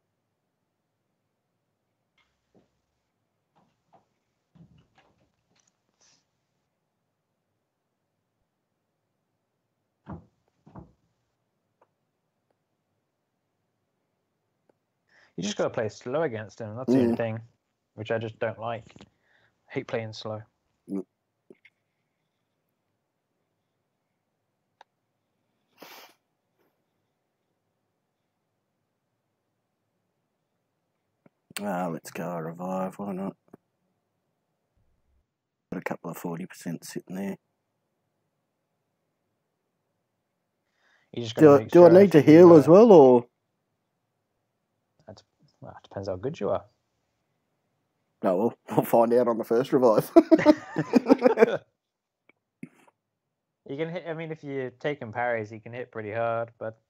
You just got to play slow against him. That's the only thing, which I just don't like. I hate playing slow. Let's go a revive. Why not? Got a couple of 40% sitting there. You just Do I need to heal as well, or? Well, it depends how good you are. No, well, we'll find out on the first revive. You can hit. I mean, if you're taking parries, you can hit pretty hard, but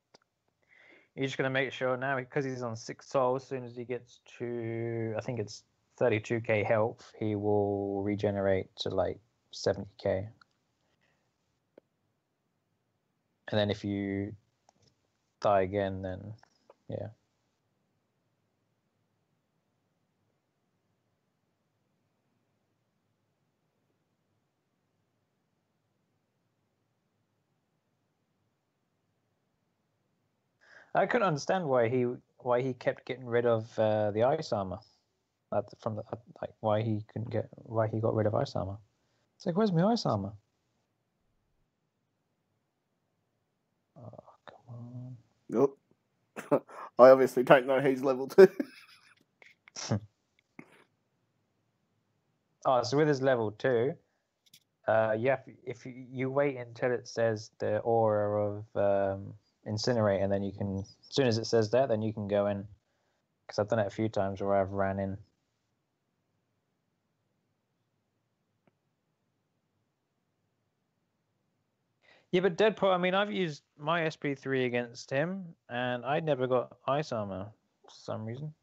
you're just gonna make sure now, because he's on 6 souls. As soon as he gets to, I think it's 32k health, he will regenerate to like 70k. And then if you die again, then yeah. I couldn't understand why he kept getting rid of the ice armor. Why he got rid of ice armor. It's like, where's my ice armor? Oh, come on. Nope. I obviously don't know he's level 2. Oh, so with his level 2, if you wait until it says the aura of incinerate, and then you can, as soon as it says that, then you can go in. Because I've done it a few times where I've ran in. Yeah, but Deadpool, I mean, I've used my SP3 against him, and I never got ice armor for some reason.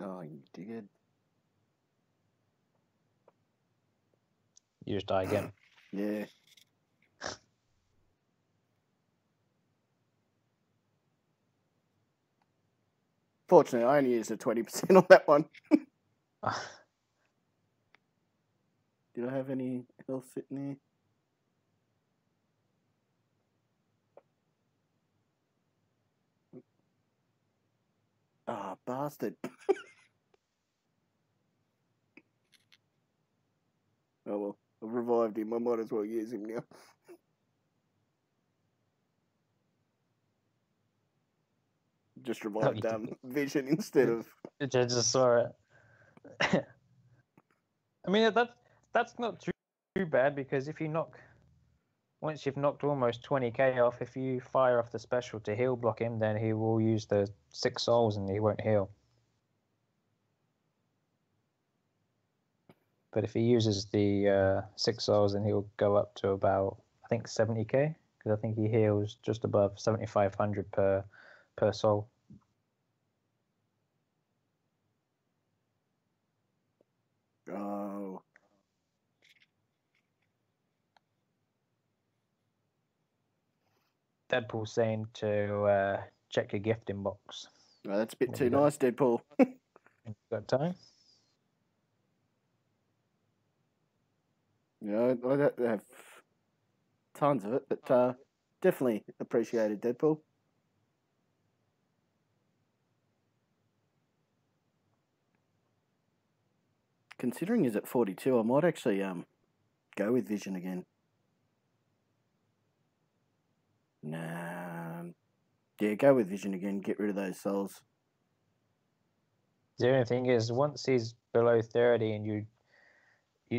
Oh, you dickhead. You just die again. Yeah. Fortunately, I only used a 20% on that one. Did I have any health sitting there? Ah, bastard. Oh well, I've revived him. I might as well use him now. Just revived Vision instead of... I just saw it. I mean, that's not too bad, because if you once you've knocked almost 20k off, if you fire off the special to heal block him, then he will use the 6 souls and he won't heal. But if he uses the 6 souls, then he'll go up to about, I think, 70k, because I think he heals just above 7,500 per soul. Oh. Deadpool saying to check your gift inbox. No, that's a bit too nice, Deadpool. Got time? You know, I don't have tons of it, but definitely appreciated, Deadpool. Considering he's at 42, I might actually go with Vision again. Nah. Yeah, go with Vision again. Get rid of those souls. The only thing is, once he's below 30 and you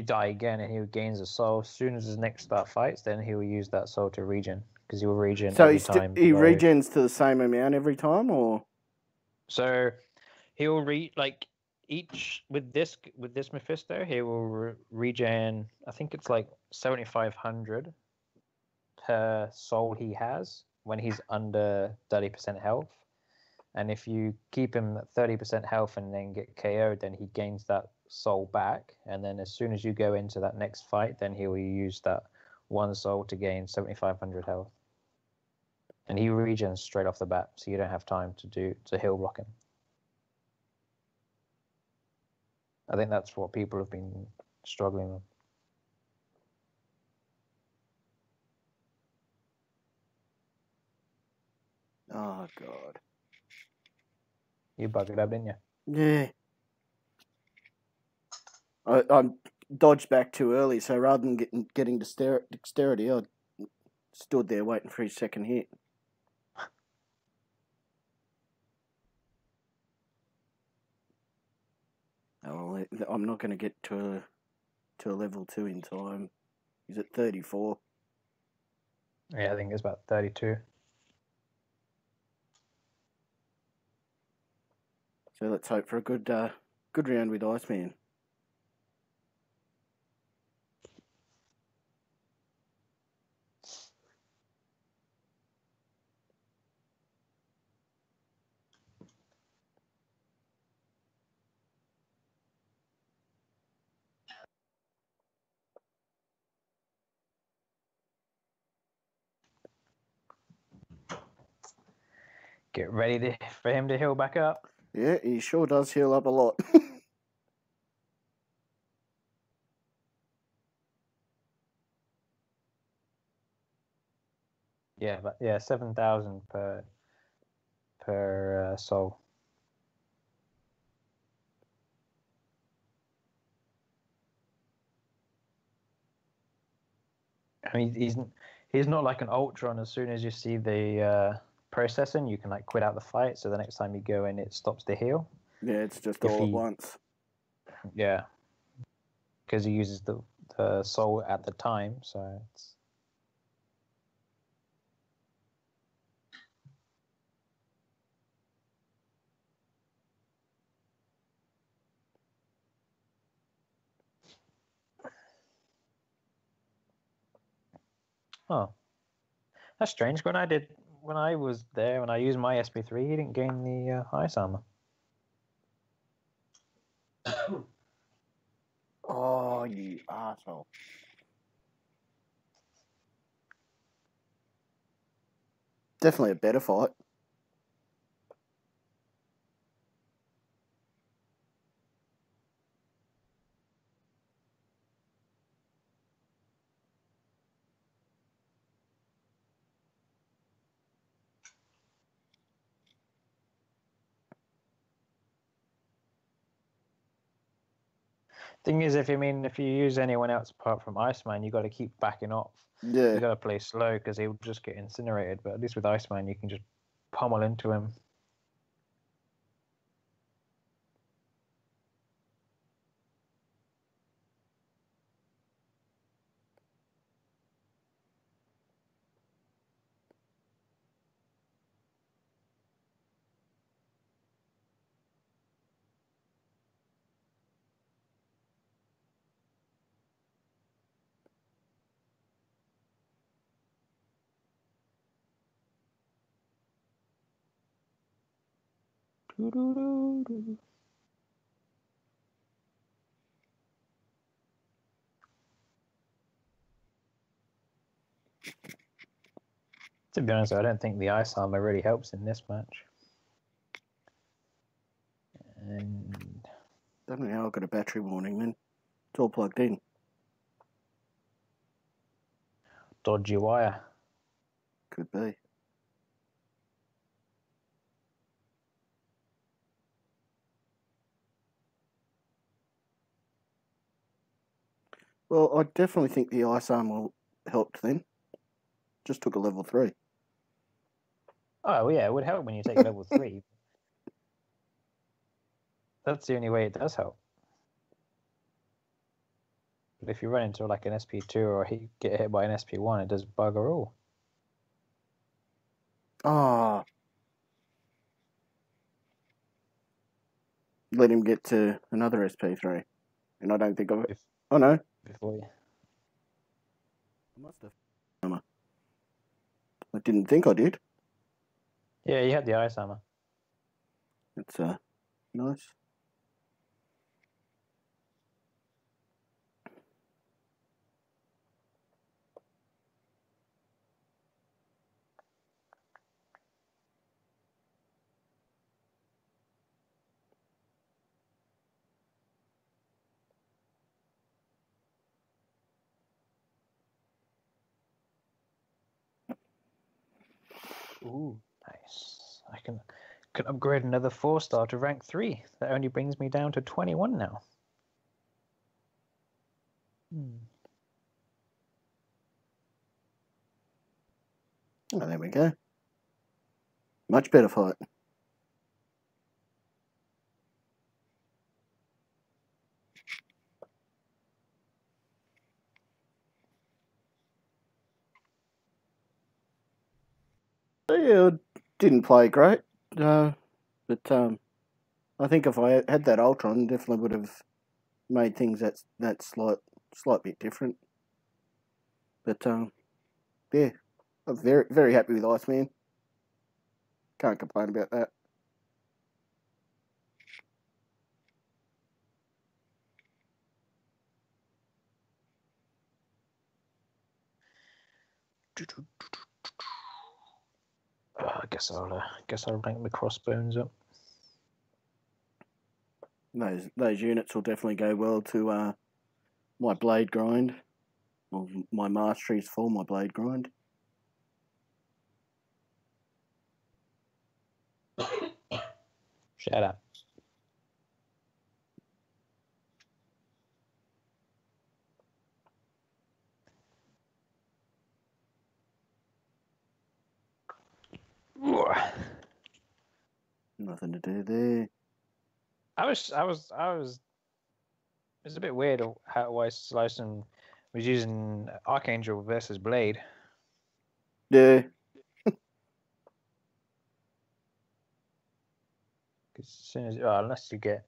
die again and he gains a soul, as soon as his next start fights, then he will use that soul to regen, because he will regen every time. He regens to the same amount every time, or? So he'll each with this Mephisto, he will regen. I think it's like 7,500 per soul he has when he's under 30% health. And if you keep him at 30% health and then get KO'd, then he gains that soul back. And then as soon as you go into that next fight, then he will use that 1 soul to gain 7,500 health. And he regens straight off the bat, so you don't have time to heal block him. I think that's what people have been struggling with. Oh, God. You bugged it up, didn't you? Yeah. I dodged back too early, so rather than getting dexterity, I stood there waiting for his second hit. Oh, I'm not going to get to a level 2 in time. He's at 34. Yeah, I think it's about 32. So let's hope for a good round with Iceman. Get ready for him to heal back up. Yeah, he sure does heal up a lot. Yeah, but yeah, 7,000 per soul. I mean, he's not like an Ultron. As soon as you see the processing, you can like quit out the fight. So the next time you go in, it stops the heal. Yeah, it's just all at once. Yeah, because he uses the soul at the time, so it's. Oh, that's strange. When I was there, when I used my SP3, he didn't gain the ice armor. Oh, you arsehole. definitely a better fight. Thing is, if you use anyone else apart from Iceman, you got to keep backing off. Yeah. You got to play slow because he'll just get incinerated. But at least with Iceman, you can just pummel into him. To be honest, I don't think the ice armor really helps in this match. And Don't know how I got a battery warning then. It's all plugged in. dodgy wire. Could be. Well, I definitely think the ice armor helped then. Just took a level 3. Oh, yeah, it would help when you take level 3. That's the only way it does help. But if you run into like an SP2 or get hit by an SP1, it does bugger all. Ah. Let him get to another SP3. And I don't think I've... Oh, no. Before you... I must have. I didn't think I did. Yeah, you had the ice armor. It's nice. Ooh, nice. I can upgrade another 4-star to rank 3. That only brings me down to 21 now. Oh, there we go. Much better fight. Yeah, didn't play great. But I think if I had that Ultron, definitely would have made things that slight bit different. But yeah, I'm very very happy with Iceman. Can't complain about that. I guess I'll rank the crossbones up. Those units will definitely go well to my blade grind. Well, my masteries for my blade grind. Shut up. Nothing to do there. I was. It's a bit weird why Slycem was using Archangel versus Blade. Yeah. Because as soon as unless you get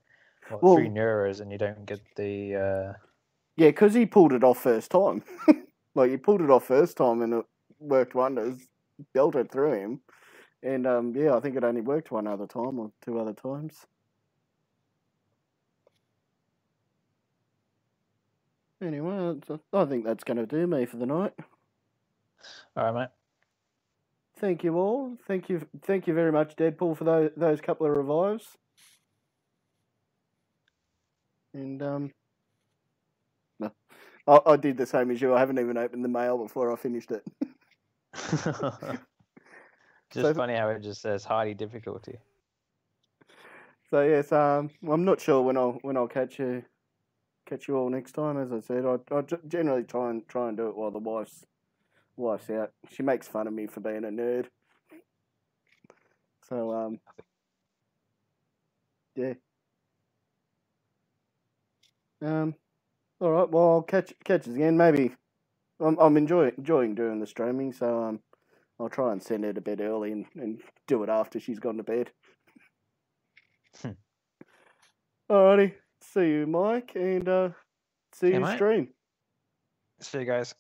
3 neuros and you don't get the. Yeah, because he pulled it off first time. Like he pulled it off first time and it worked wonders. Belted through him, and yeah, I think it only worked one other time or 2 other times. Anyway, I think that's going to do me for the night. All right, mate. thank you all. Thank you very much, Deadpool, for those couple of revives. And no, I did the same as you. I haven't even opened the mail before I finished it. Just funny how it just says highly difficulty. So yes, I'm not sure when I'll catch you all next time. As I said, I generally try and do it while the wife's out. She makes fun of me for being a nerd. So yeah. All right. Well, I'll catch us again. Maybe I'm enjoying doing the streaming. So I'll try and send her to bed early and do it after she's gone to bed. Alrighty. See you, Mike, and see you mate. stream. See you guys.